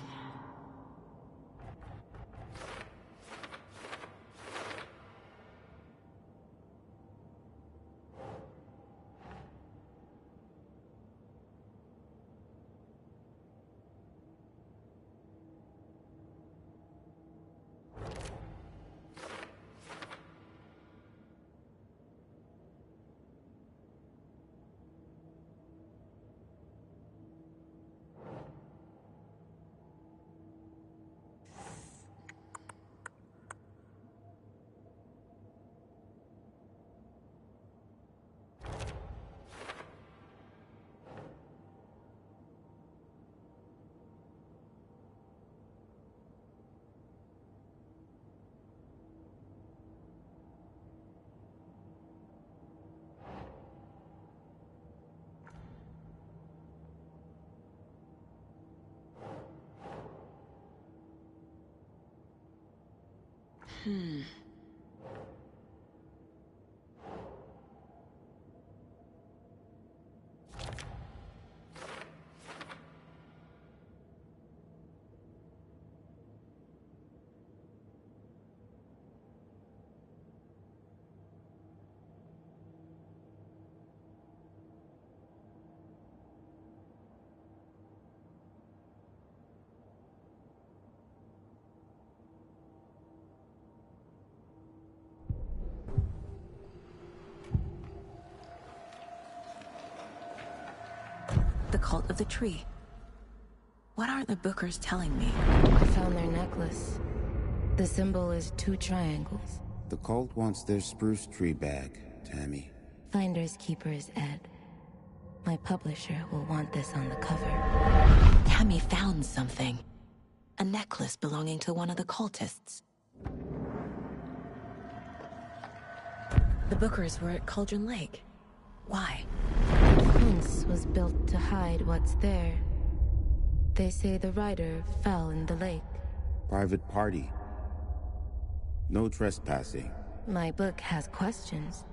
Cult of the Tree. What are the Bookers telling me? I found their necklace. The symbol is 2 triangles. The cult wants their spruce tree back, Tammy. Finders keepers, Ed. My publisher will want this on the cover. Tammy found something. A necklace belonging to one of the cultists. The Bookers were at Cauldron Lake. Why? The fence was built to hide what's there. They say the rider fell in the lake. Private party. No trespassing. My book has questions.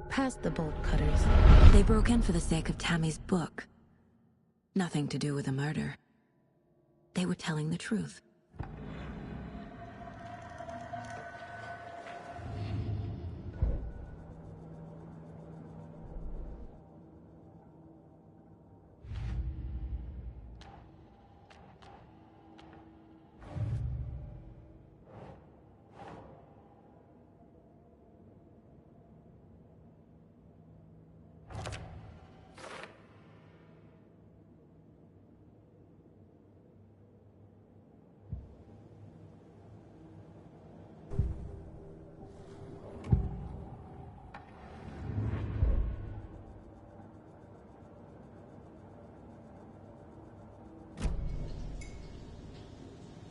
Past the bolt cutters. They broke in for the sake of Tammy's book. Nothing to do with the murder. They were telling the truth.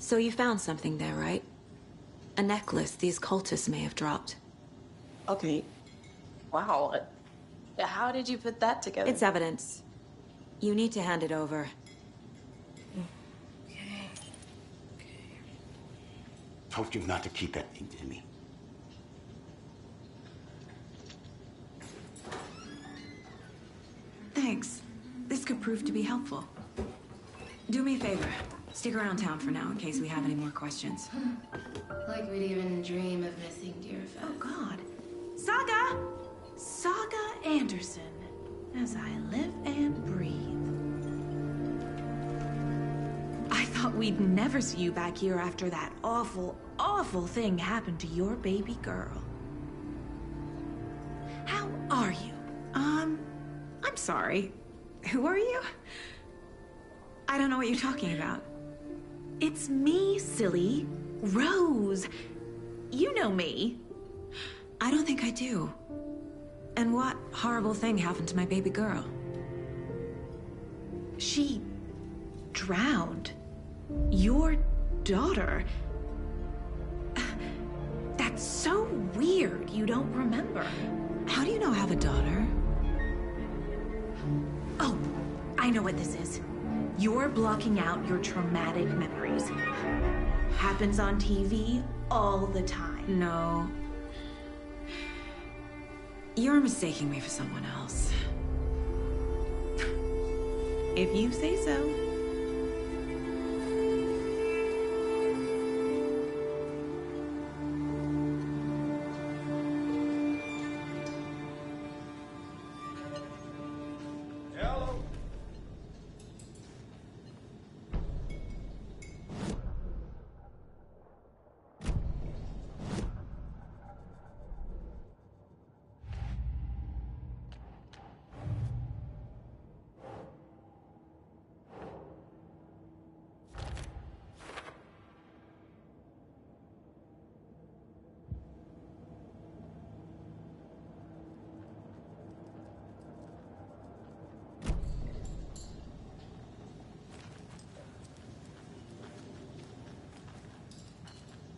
So you found something there, right? A necklace these cultists may have dropped. Okay. Wow. How did you put that together? It's evidence. You need to hand it over. Told you not to keep that thing to me. Thanks. This could prove to be helpful. Do me a favor. Stick around town for now in case we have any more questions. Like we'd even dream of missing Deerfest. Oh, God. Saga! Saga Anderson. As I live and breathe. I thought we'd never see you back here after that awful, awful thing happened to your baby girl. How are you? I'm sorry. Who are you? I don't know what you're talking about. It's me, silly. Rose. You know me. I don't think I do. And what horrible thing happened to my baby girl? She drowned. Your daughter. That's so weird you don't remember. How do you know I have a daughter? Oh, I know what this is. You're blocking out your traumatic memories. Happens on TV all the time. No. You're mistaking me for someone else. If you say so.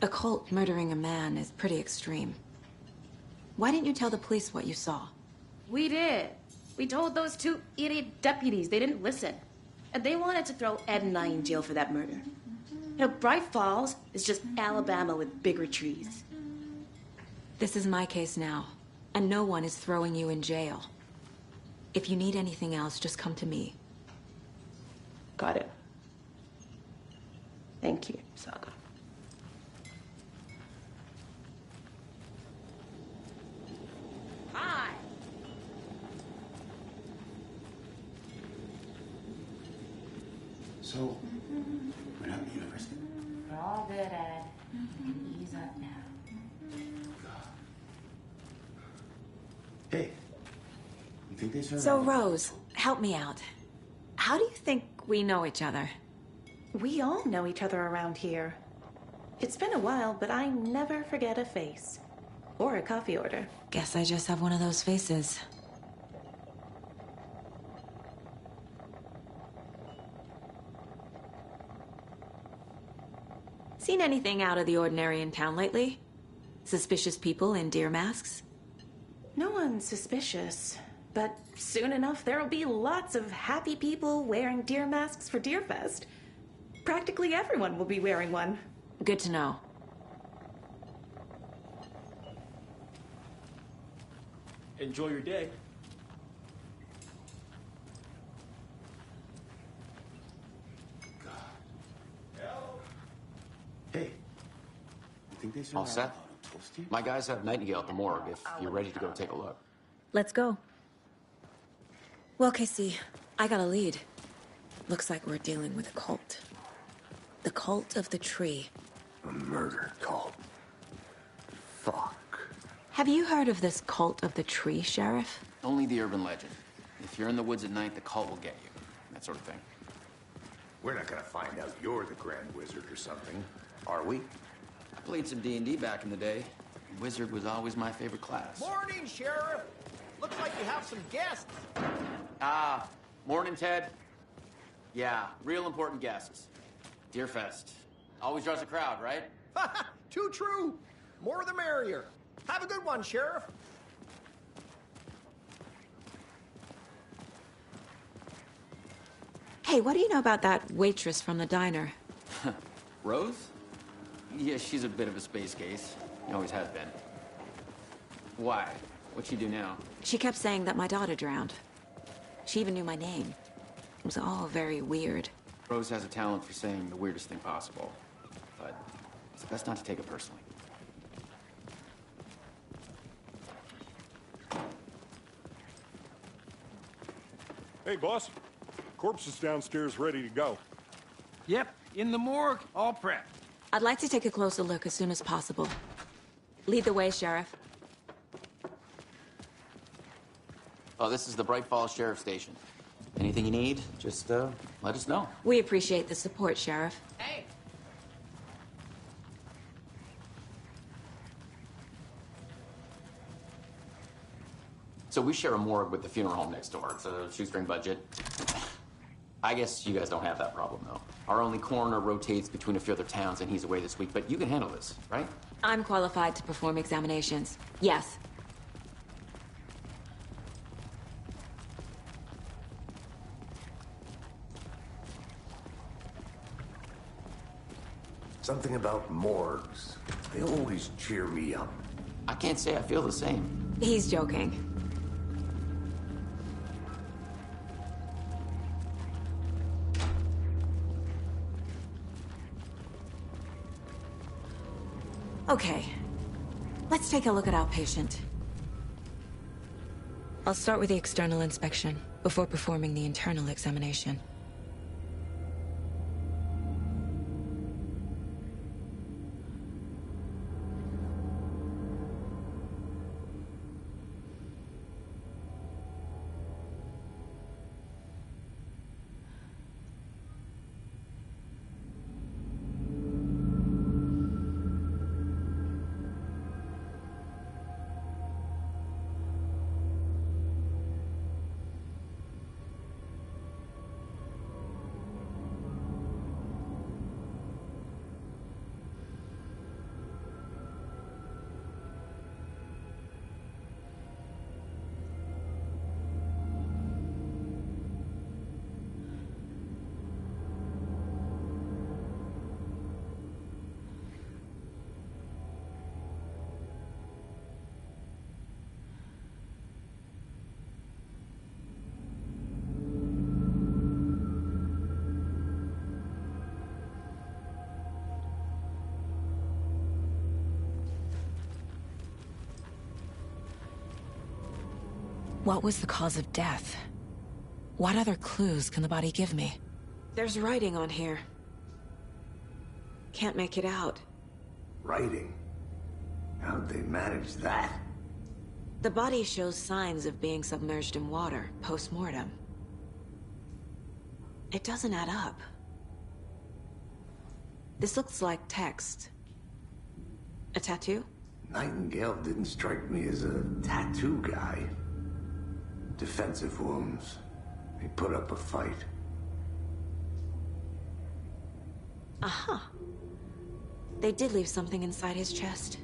A cult murdering a man is pretty extreme. Why didn't you tell the police what you saw? We did. We told those 2 idiot deputies. They didn't listen. And they wanted to throw Ed and I in jail for that murder. You know, Bright Falls is just Alabama with bigger trees. This is my case now, and no one is throwing you in jail. If you need anything else, just come to me. Got it. Thank you, Saga. Hi. So, we're not in the university? We're all good, Ed. Ease up now. Hey, you think they serve? So, Rose, help me out. How do you think we know each other? We all know each other around here. It's been a while, but I never forget a face. Or a coffee order. Guess I just have one of those faces. Seen anything out of the ordinary in town lately? Suspicious people in deer masks? No one's suspicious. But soon enough, there'll be lots of happy people wearing deer masks for Deerfest. Practically everyone will be wearing one. Good to know. Enjoy your day. Hey, you think they should All set? My guys have Nightingale at the morgue if you're ready to go take a look. Let's go. Well, Casey, I got a lead. Looks like we're dealing with a cult. The Cult of the Tree. A murder cult. Fuck. Have you heard of this Cult of the Tree, Sheriff? Only the urban legend. If you're in the woods at night, the cult will get you. That sort of thing. We're not gonna find out you're the Grand Wizard or something, are we? I played some D&D back in the day. Wizard was always my favorite class. Morning, Sheriff. Looks like you have some guests. Ah, morning, Ted. Yeah, real important guests. Deerfest. Always draws a crowd, right? Too true. More the merrier. Have a good one, Sheriff. Hey, what do you know about that waitress from the diner? Rose? Yeah, she's a bit of a space case. Always has been. Why? What'd she do now? She kept saying that my daughter drowned. She even knew my name. It was all very weird. Rose has a talent for saying the weirdest thing possible. But it's best not to take it personally. Hey, boss. Corpse is downstairs ready to go. Yep, in the morgue, all prepped. I'd like to take a closer look as soon as possible. Lead the way, Sheriff. Oh, this is the Bright Falls Sheriff Station. Anything you need, just let us know. We appreciate the support, Sheriff. Hey. So we share a morgue with the funeral home next door. It's a shoestring budget. I guess you guys don't have that problem, though. Our only coroner rotates between a few other towns, and he's away this week, but you can handle this, right? I'm qualified to perform examinations. Yes. Something about morgues. They always cheer me up. I can't say I feel the same. He's joking. Okay. Let's take a look at our patient. I'll start with the external inspection before performing the internal examination. What was the cause of death? What other clues can the body give me? There's writing on here. Can't make it out. Writing? How'd they manage that? The body shows signs of being submerged in water, post-mortem. It doesn't add up. This looks like text. A tattoo? Nightingale didn't strike me as a tattoo guy. Defensive wounds. He put up a fight. Uh-huh. They did leave something inside his chest.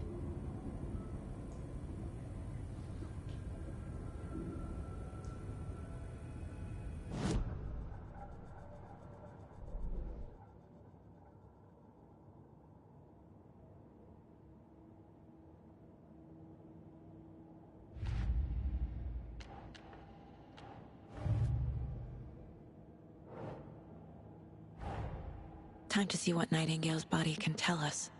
Time to see what Nightingale's body can tell us.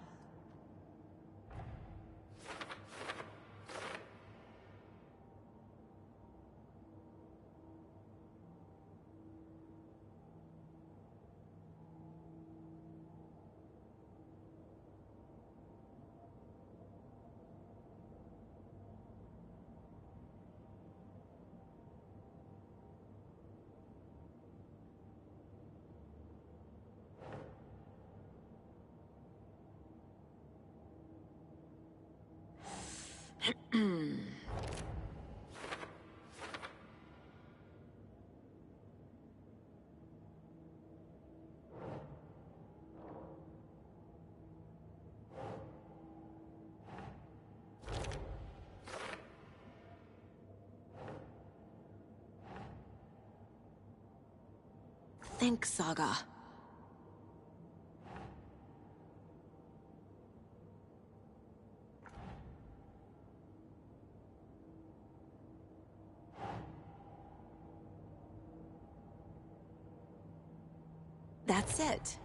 Think, Saga. That's it.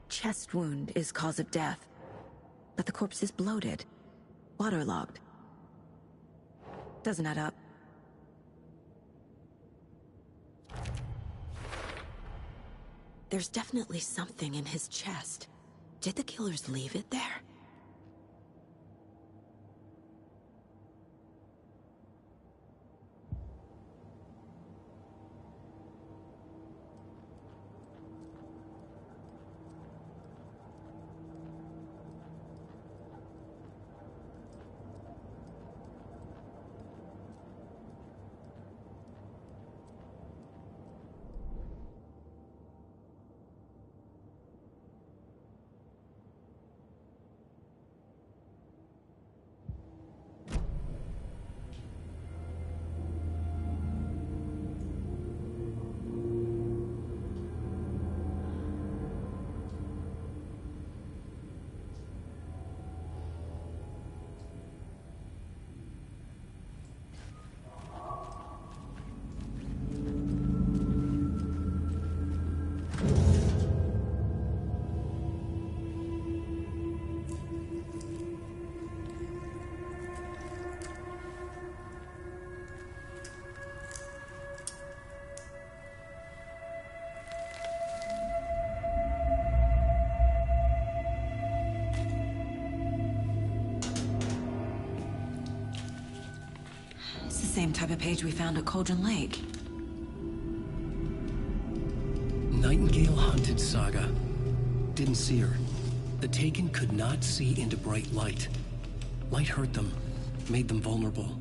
Chest wound is cause of death, but the corpse is bloated, waterlogged. Doesn't add up. There's definitely something in his chest. Did the killers leave it there? Same type of page we found at Cauldron Lake. Nightingale hunted Saga. Didn't see her. The Taken could not see into bright light. Light hurt them, made them vulnerable.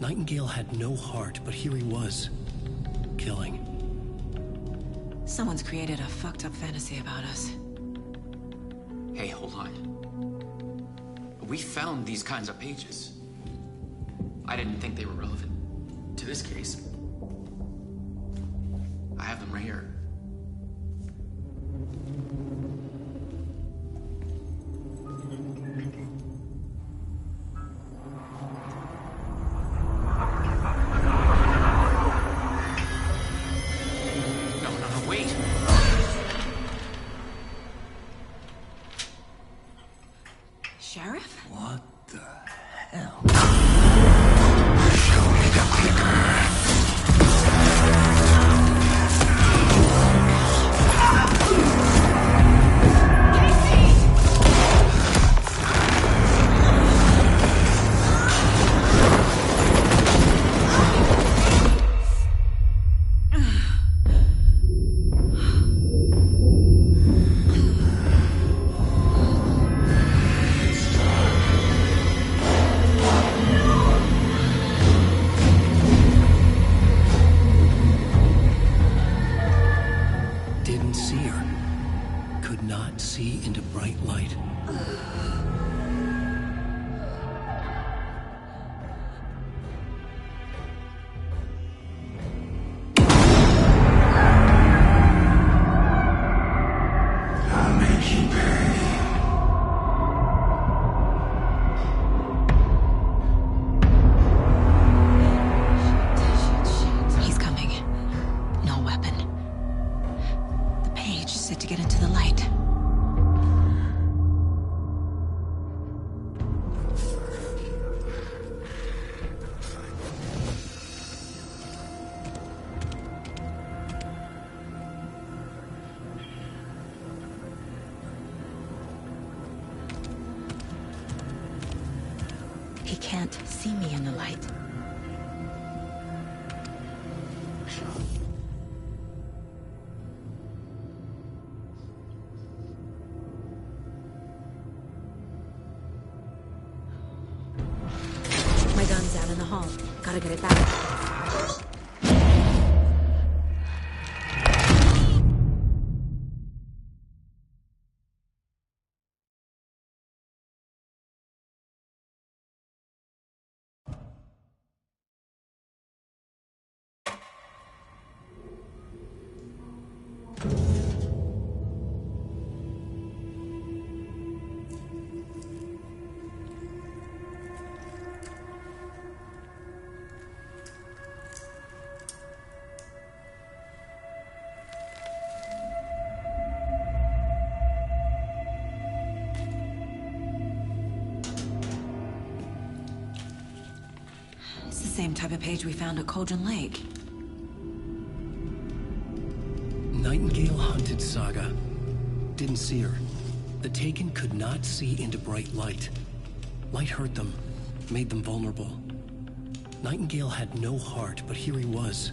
Nightingale had no heart, but here he was, killing. Someone's created a fucked up fantasy about us. Hey, hold on. We found these kinds of pages. I didn't think they were relevant to this case. I have them right here. No, wait. Sheriff? What the hell? here. Could not see into bright light. He's coming. No weapon. The page set to get into the light. He can't see me in the light. My gun's out in the hall. Gotta get it back. It's the same type of page we found at Cauldron Lake. Nightingale hunted Saga. Didn't see her. The Taken could not see into bright light. Light hurt them, made them vulnerable. Nightingale had no heart, but here he was,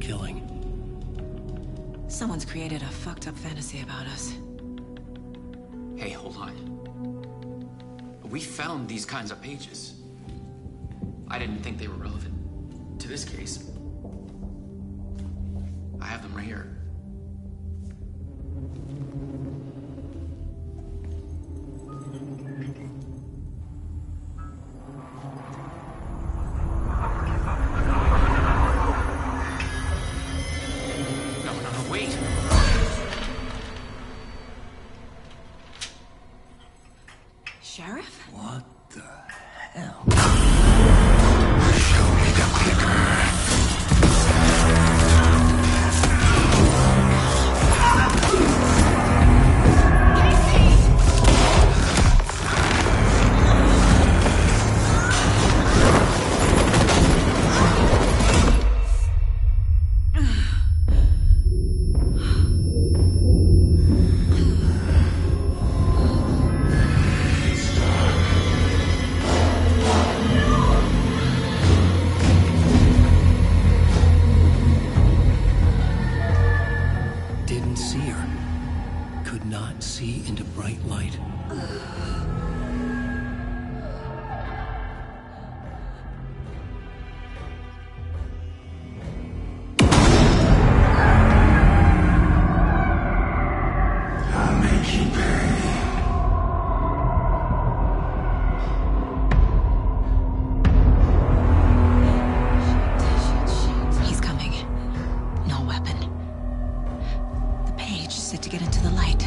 killing. Someone's created a fucked up fantasy about us. Hey, hold on. We found these kinds of pages. I didn't think they were relevant to this case. I have them right here. No, wait. Sheriff? What the hell? Show me the clicker. Didn't see her. Could not see into bright light. I'll make you pay. He's coming. No weapon. The page set to get into the light.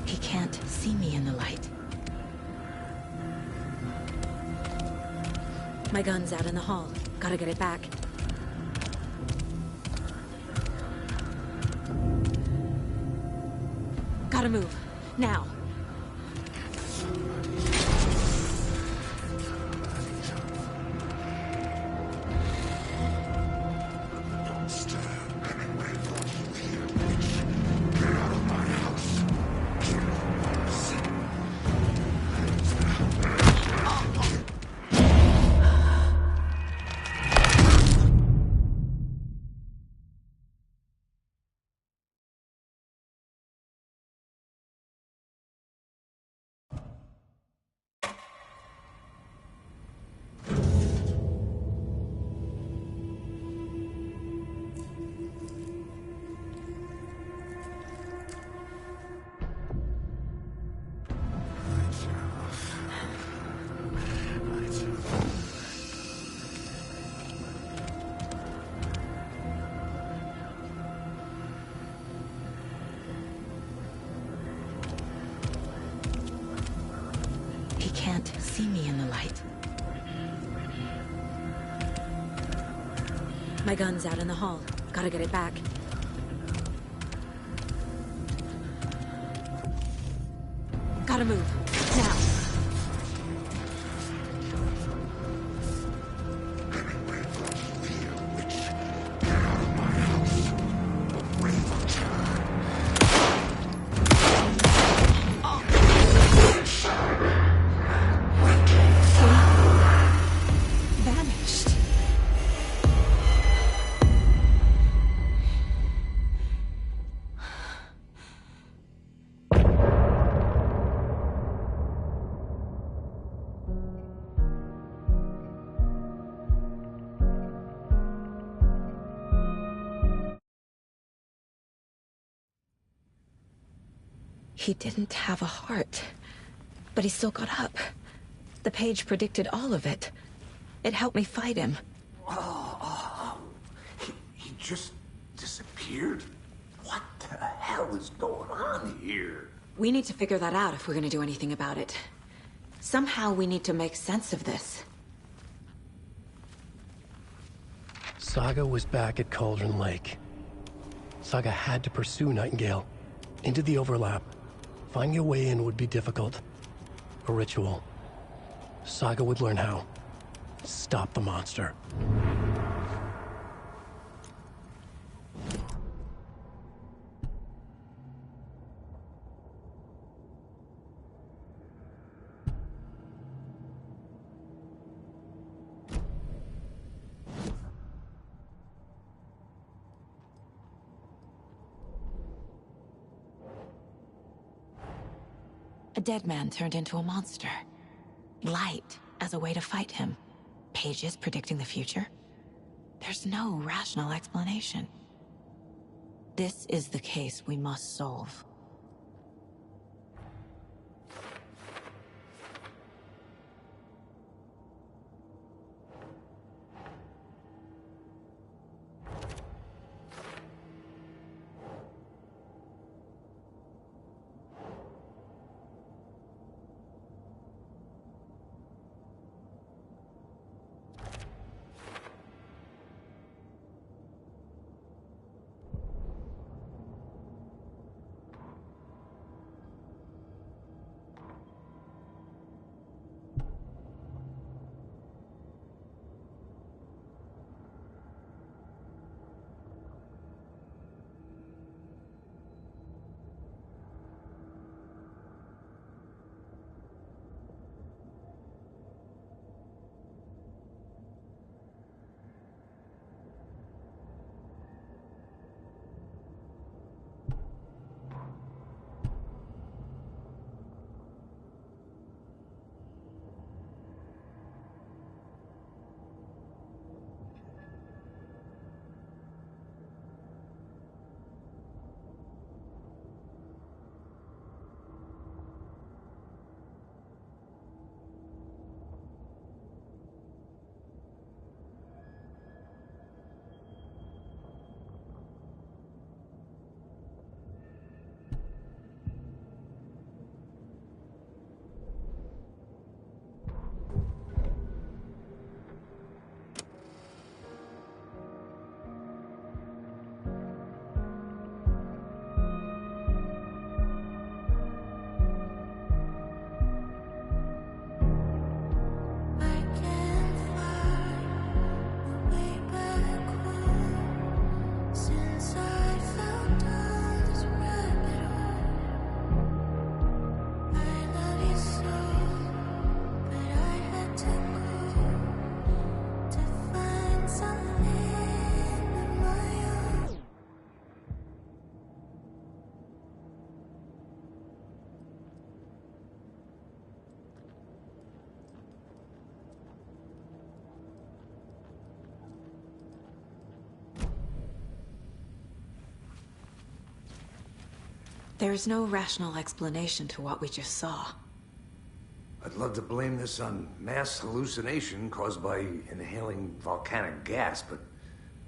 He can't see me in the light. My gun's out in the hall. Gotta get it back. Gotta move. Now. Don't stand and wait for you here, bitch. Get out of my house. see me in the light. My gun's out in the hall. Gotta get it back. Gotta move. Now. He didn't have a heart, but he still got up. The page predicted all of it. It helped me fight him. He just disappeared? What the hell is going on here? We need to figure that out if we're gonna do anything about it. Somehow we need to make sense of this. Saga was back at Cauldron Lake. Saga had to pursue Nightingale into the overlap. Finding a way in would be difficult. A ritual. Saga would learn how. Stop the monster. A dead man turned into a monster. Light as a way to fight him. Pages predicting the future. There's no rational explanation. This is the case we must solve. There's no rational explanation to what we just saw. I'd love to blame this on mass hallucination caused by inhaling volcanic gas, but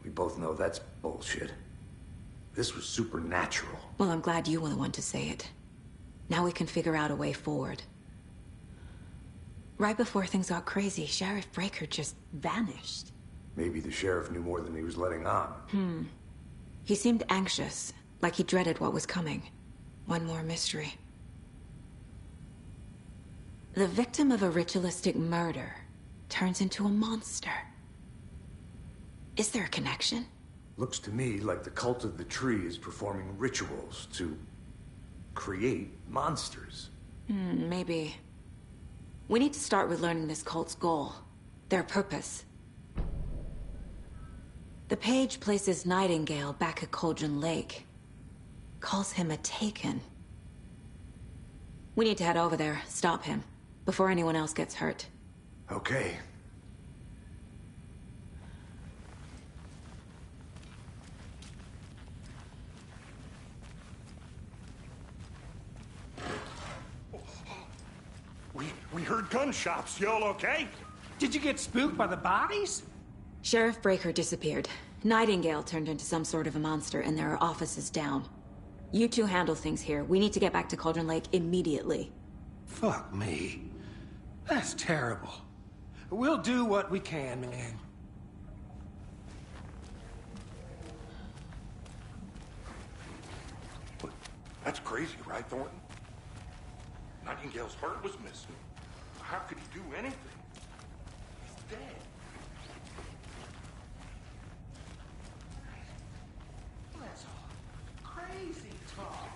we both know that's bullshit. This was supernatural. Well, I'm glad you were the one to say it. Now we can figure out a way forward. Right before things got crazy, Sheriff Breaker just vanished. Maybe the sheriff knew more than he was letting on. He seemed anxious, like he dreaded what was coming. One more mystery. The victim of a ritualistic murder turns into a monster. Is there a connection? Looks to me like the cult of the tree is performing rituals to create monsters. Maybe. We need to start with learning this cult's goal. Their purpose. The page places Nightingale back at Cauldron Lake. Calls him a Taken. We need to head over there, stop him, before anyone else gets hurt. Okay. We heard gunshots. Y'all okay? Did you get spooked by the bodies? Sheriff Breaker disappeared. Nightingale turned into some sort of a monster, and there are offices down. You two handle things here. We need to get back to Cauldron Lake immediately. Fuck me. That's terrible. We'll do what we can, man. That's crazy, right, Thornton? Nightingale's heart was missing. How could he do anything? He's dead. That's all crazy talk.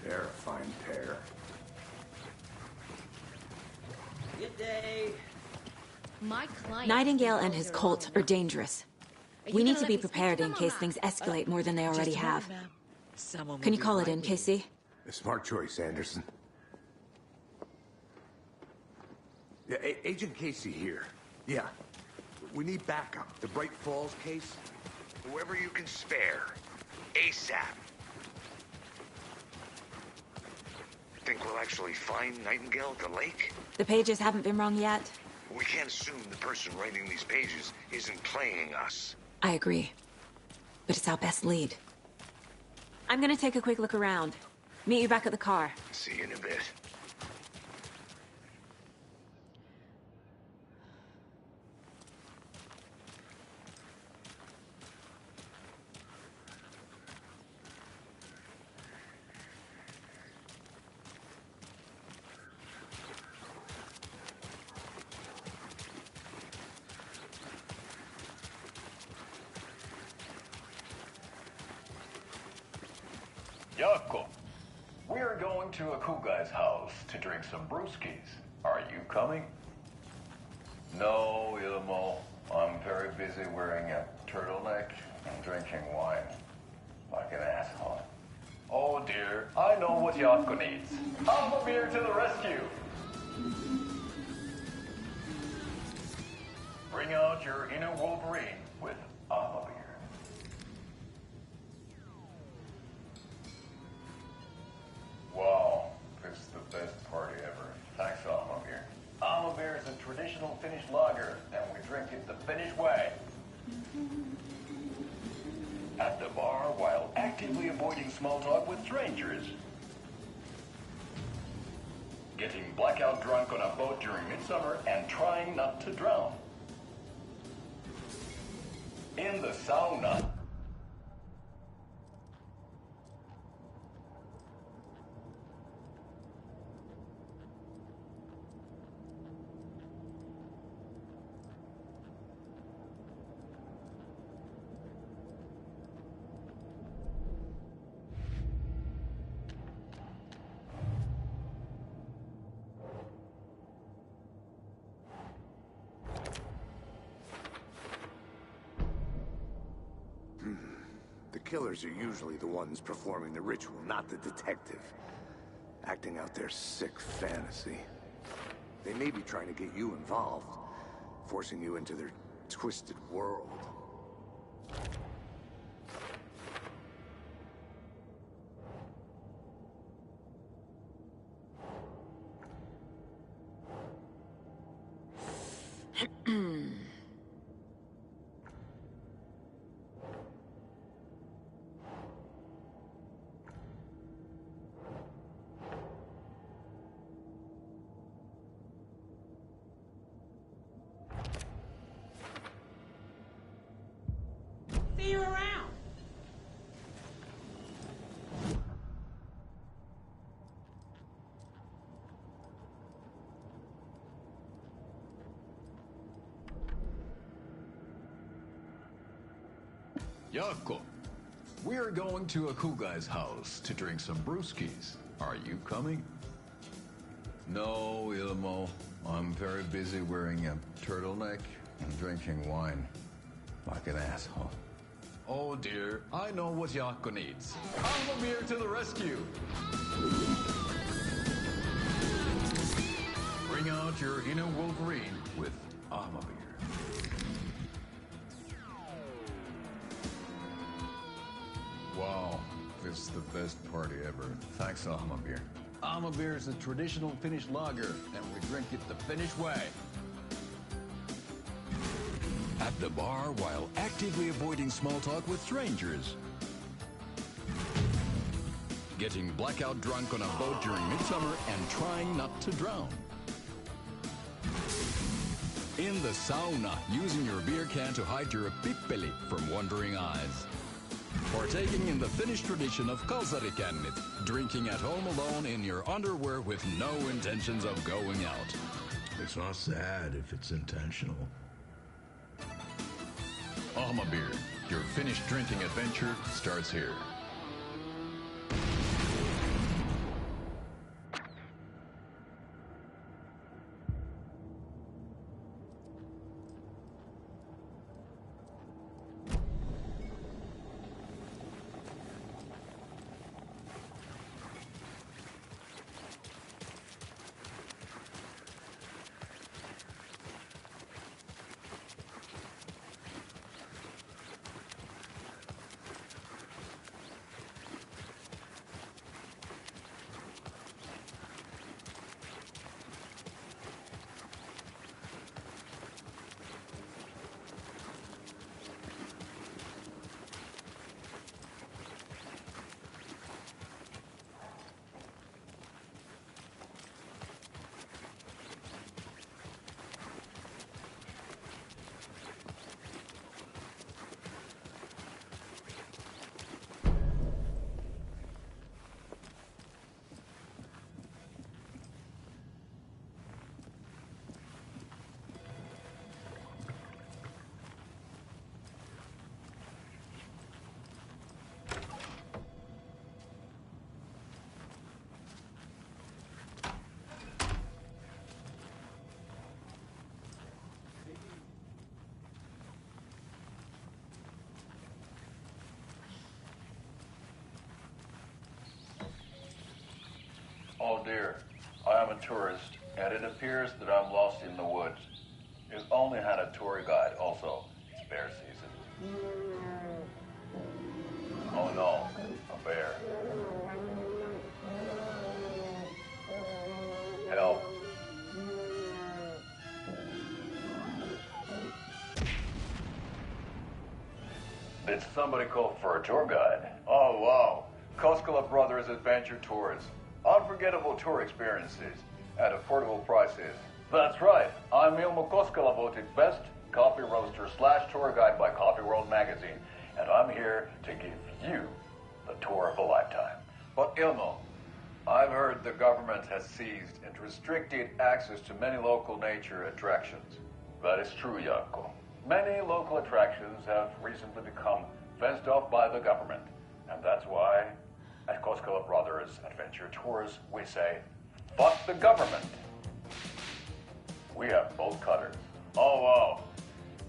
They're a fine pair. Good day. My client. Nightingale and his cult are dangerous. We need to be prepared in case things escalate more than they already have. Can you call it in, Casey? A smart choice, Anderson. Yeah, Agent Casey here. Yeah. We need backup. The Bright Falls case? Whoever you can spare. ASAP. Think we'll actually find Nightingale at the lake? The pages haven't been wrong yet. We can't assume the person writing these pages isn't playing us. I agree. But it's our best lead. I'm gonna take a quick look around. Meet you back at the car. See you in a bit. Jakob, we're going to a cool guy's house to drink some brewskis. Are you coming? No, Ilmo. I'm very busy wearing a turtleneck and drinking wine. Like an asshole. Oh dear, I know what Jakob needs. Alpha beer to the rescue. Bring out your inner Wolverine with Alpha beer. Wow, this is the best party ever. Thanks, Alma Beer. Alma Beer is a traditional Finnish lager, and we drink it the Finnish way. At the bar while actively avoiding small talk with strangers. Getting blackout drunk on a boat during midsummer and trying not to drown. In the sauna. The killers are usually the ones performing the ritual, not the detective. Acting out their sick fantasy. They may be trying to get you involved, forcing you into their twisted world. see you around. Yako, we're going to Akugai's house to drink some brewskis. Are you coming? No, Ilmo. I'm very busy wearing a turtleneck and drinking wine. Like an asshole. Oh dear, I know what Yako needs. Alma Beer to the rescue! Bring out your inner Wolverine with Alma Beer. Wow, this is the best party ever. Thanks, Alma Beer. Alma Beer is a traditional Finnish lager, and we drink it the Finnish way. At the bar while actively avoiding small talk with strangers. Getting blackout drunk on a boat during midsummer and trying not to drown. In the sauna, using your beer can to hide your pippeli from wandering eyes. Partaking in the Finnish tradition of kalsarikännit, drinking at home alone in your underwear with no intentions of going out. It's not sad if it's intentional. Alma Beer, your Finnish drinking adventure starts here. Oh dear, I am a tourist, and it appears that I'm lost in the woods. You've only had a tour guide, also. It's bear season. Oh no, a bear. Help. Did somebody call for a tour guide? Oh wow, Koskela Brothers Adventure Tours. Unforgettable tour experiences at affordable prices. That's right. I'm Ilmo Koskela, voted best coffee roaster / tour guide by Coffee World magazine, and I'm here to give you the tour of a lifetime. But Ilmo, I've heard the government has seized and restricted access to many local nature attractions. That is true, Jaakko. Many local attractions have recently become fenced off by the government, and that's why at Koskela Brothers Adventure Tours, we say, fuck the government. We have bolt cutters. Oh, wow.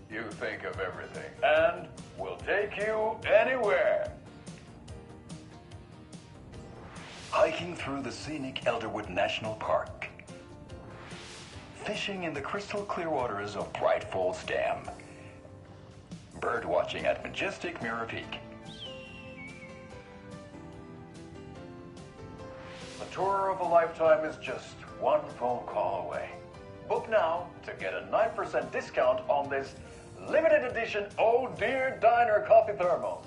You think of everything. And we'll take you anywhere. Hiking through the scenic Elderwood National Park. Fishing in the crystal clear waters of Bright Falls Dam. Bird watching at majestic Mirror Peak. The tour of a lifetime is just one phone call away. Book now to get a 9% discount on this limited edition Oh Dear Diner coffee thermos.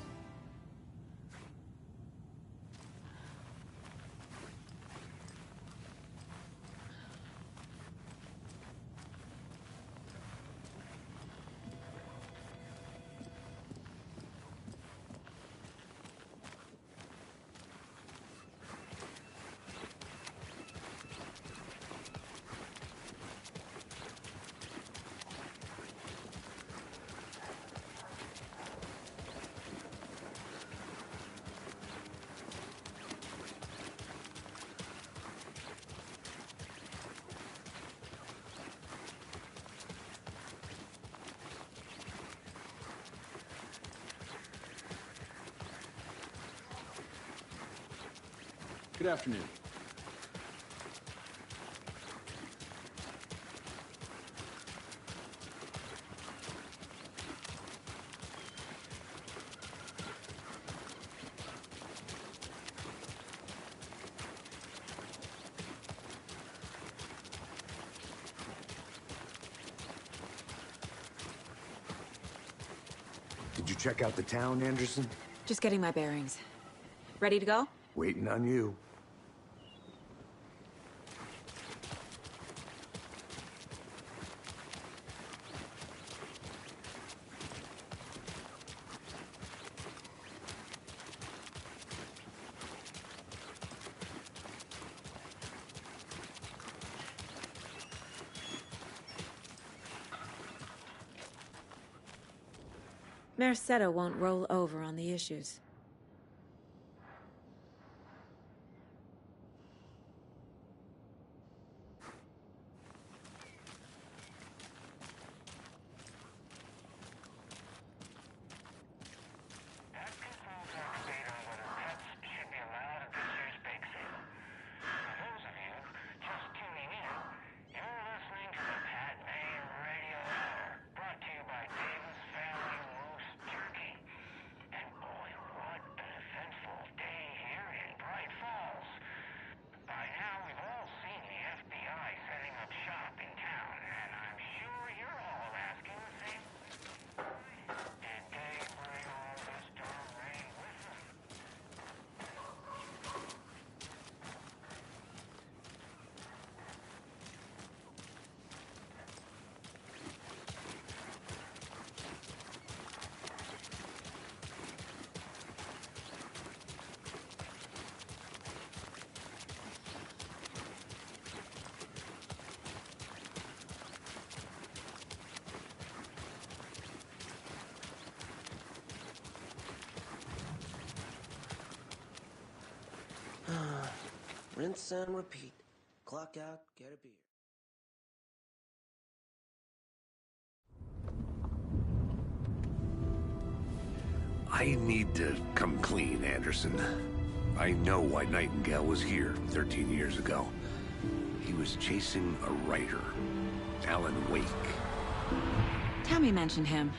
Good afternoon. Did you check out the town, Anderson? Just getting my bearings. Ready to go? Waiting on you. Mercado won't roll over on the issues. Rinse and repeat. Clock out, get a beer. I need to come clean, Anderson. I know why Nightingale was here 13 years ago. He was chasing a writer, Alan Wake. Tammy mentioned him.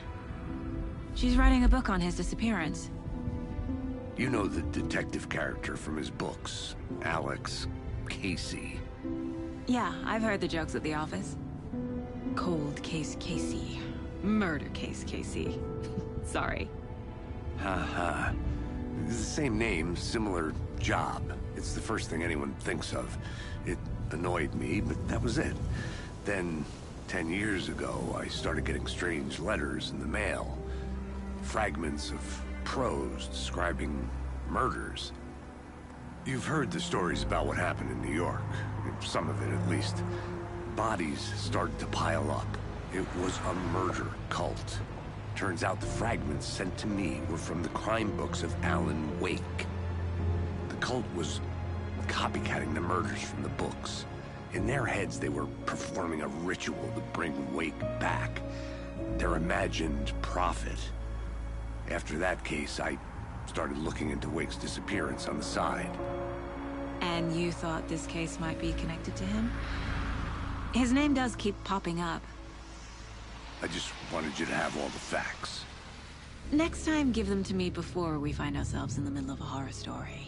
She's writing a book on his disappearance. You know the detective character from his books, Alex Casey. Yeah, I've heard the jokes at the office. Cold case Casey. Murder case Casey. Sorry. Ha. It's the same name, similar job. It's the first thing anyone thinks of. It annoyed me, but that was it. Then, 10 years ago, I started getting strange letters in the mail. Fragments of prose describing murders. You've heard the stories about what happened in New York. Some of it, at least. Bodies started to pile up. It was a murder cult. Turns out the fragments sent to me were from the crime books of Alan Wake. The cult was copycatting the murders from the books. In their heads, they were performing a ritual to bring Wake back. Their imagined prophet. After that case, I started looking into Wake's disappearance on the side. And you thought this case might be connected to him? His name does keep popping up. I just wanted you to have all the facts. Next time, give them to me before we find ourselves in the middle of a horror story.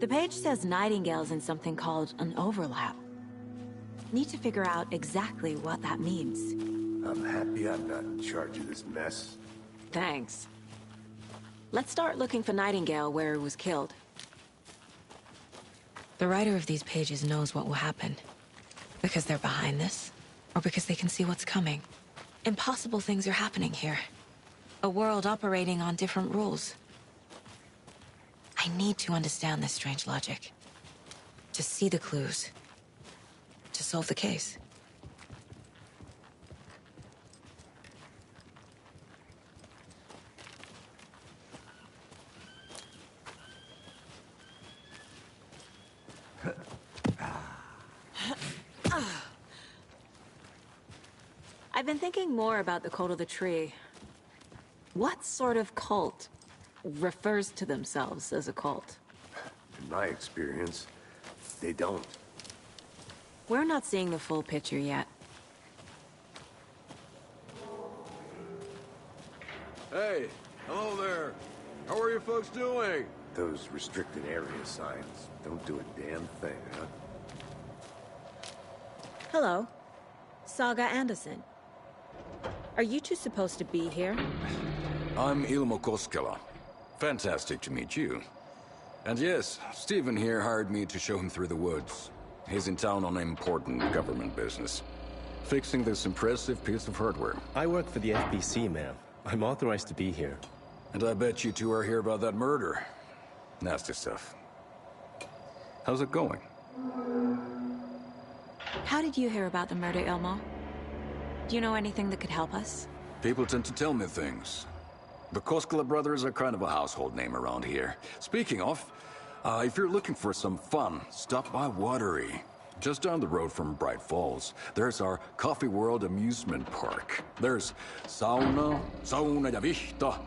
The page says Nightingale's in something called an overlap. Need to figure out exactly what that means. I'm happy I'm not in charge of this mess. Thanks. Let's start looking for Nightingale where he was killed. The writer of these pages knows what will happen. Because they're behind this, or because they can see what's coming. Impossible things are happening here. A world operating on different rules. I need to understand this strange logic. To see the clues. To solve the case. I've been thinking more about the cult of the tree. What sort of cult refers to themselves as a cult? In my experience, they don't. We're not seeing the full picture yet. Hey, hello there. How are you folks doing? Those restricted area signs don't do a damn thing, huh? Hello. Saga Anderson. Are you two supposed to be here? I'm Ilmo Koskela. Fantastic to meet you. And yes, Stephen here hired me to show him through the woods. He's in town on important government business, fixing this impressive piece of hardware. I work for the FBC, ma'am. I'm authorized to be here. And I bet you two are here about that murder. Nasty stuff. How's it going? How did you hear about the murder, Ilmo? Do you know anything that could help us? People tend to tell me things. The Koskela brothers are kind of a household name around here. Speaking of, if you're looking for some fun, stop by Watery. Just down the road from Bright Falls, there's our Coffee World amusement park. There's sauna ja vihta.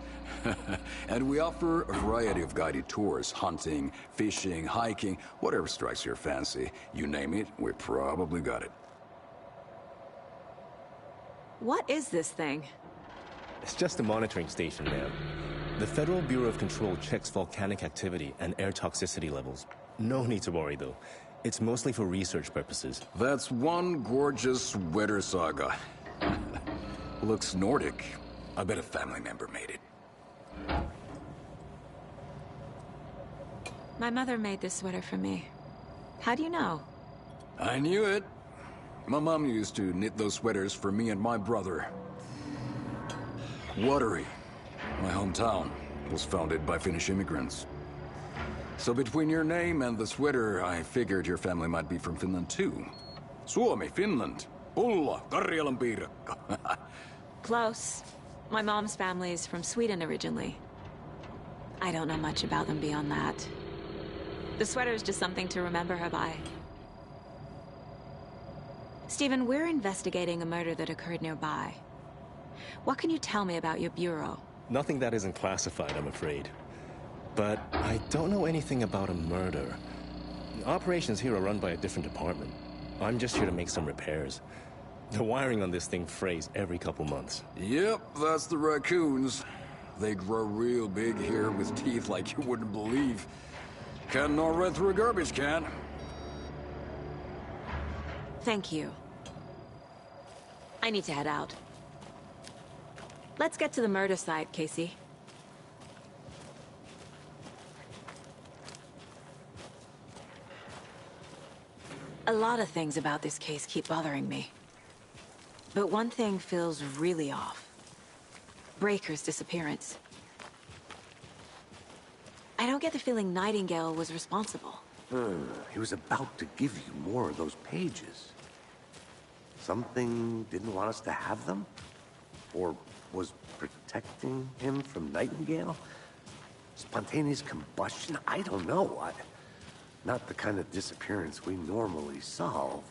And we offer a variety of guided tours, hunting, fishing, hiking, whatever strikes your fancy. You name it, we probably got it. What is this thing? It's just a monitoring station, ma'am. The Federal Bureau of Control checks volcanic activity and air toxicity levels. No need to worry, though. It's mostly for research purposes. That's one gorgeous weather saga. Looks Nordic. I bet a family member made it. My mother made this sweater for me. How do you know? I knew it. My mom used to knit those sweaters for me and my brother. Watery, my hometown, was founded by Finnish immigrants. So between your name and the sweater, I figured your family might be from Finland too. Suomi, Finland. Pulla, Karjalan piirakka. Close. My mom's family is from Sweden originally. I don't know much about them beyond that. The sweater is just something to remember her by. Stephen, we're investigating a murder that occurred nearby. What can you tell me about your bureau? Nothing that isn't classified, I'm afraid. But I don't know anything about a murder. Operations here are run by a different department. I'm just here to make some repairs. The wiring on this thing frays every couple months. Yep, that's the raccoons. They grow real big here with teeth like you wouldn't believe. Can't gnaw right through a garbage can. Thank you. I need to head out. Let's get to the murder site, Casey. A lot of things about this case keep bothering me. But one thing feels really off. Breaker's disappearance. I don't get the feeling Nightingale was responsible. He was about to give you more of those pages. Something didn't want us to have them? Or was protecting him from Nightingale? Spontaneous combustion? I don't know. Not the kind of disappearance we normally solve.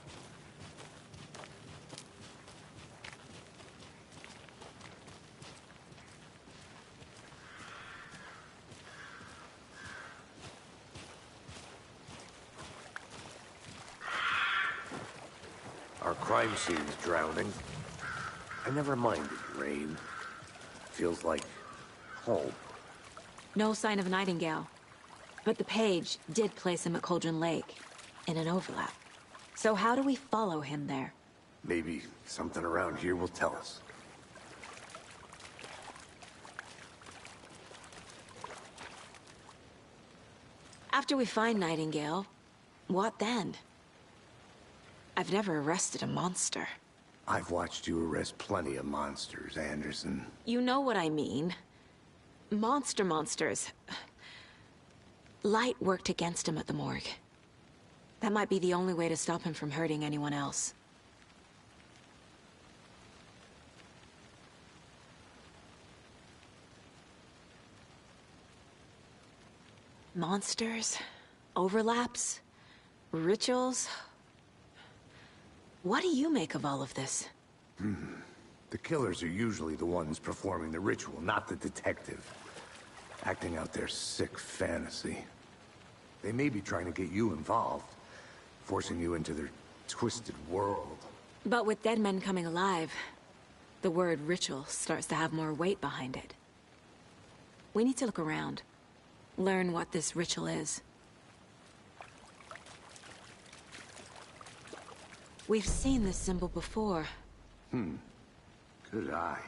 Our crime scene's drowning. I never minded rain. Feels like home. No sign of Nightingale. But the page did place him at Cauldron Lake, in an overlap. So how do we follow him there? Maybe something around here will tell us. After we find Nightingale, what then? I've never arrested a monster. I've watched you arrest plenty of monsters, Anderson. You know what I mean. Monsters. Light worked against him at the morgue. That might be the only way to stop him from hurting anyone else. Monsters, overlaps, Rituals? What do you make of all of this? The killers are usually the ones performing the ritual, not the detective. Acting out their sick fantasy. They may be trying to get you involved, forcing you into their twisted world. But with dead men coming alive, the word ritual starts to have more weight behind it. We need to look around. Learn what this ritual is. We've seen this symbol before. Good eye.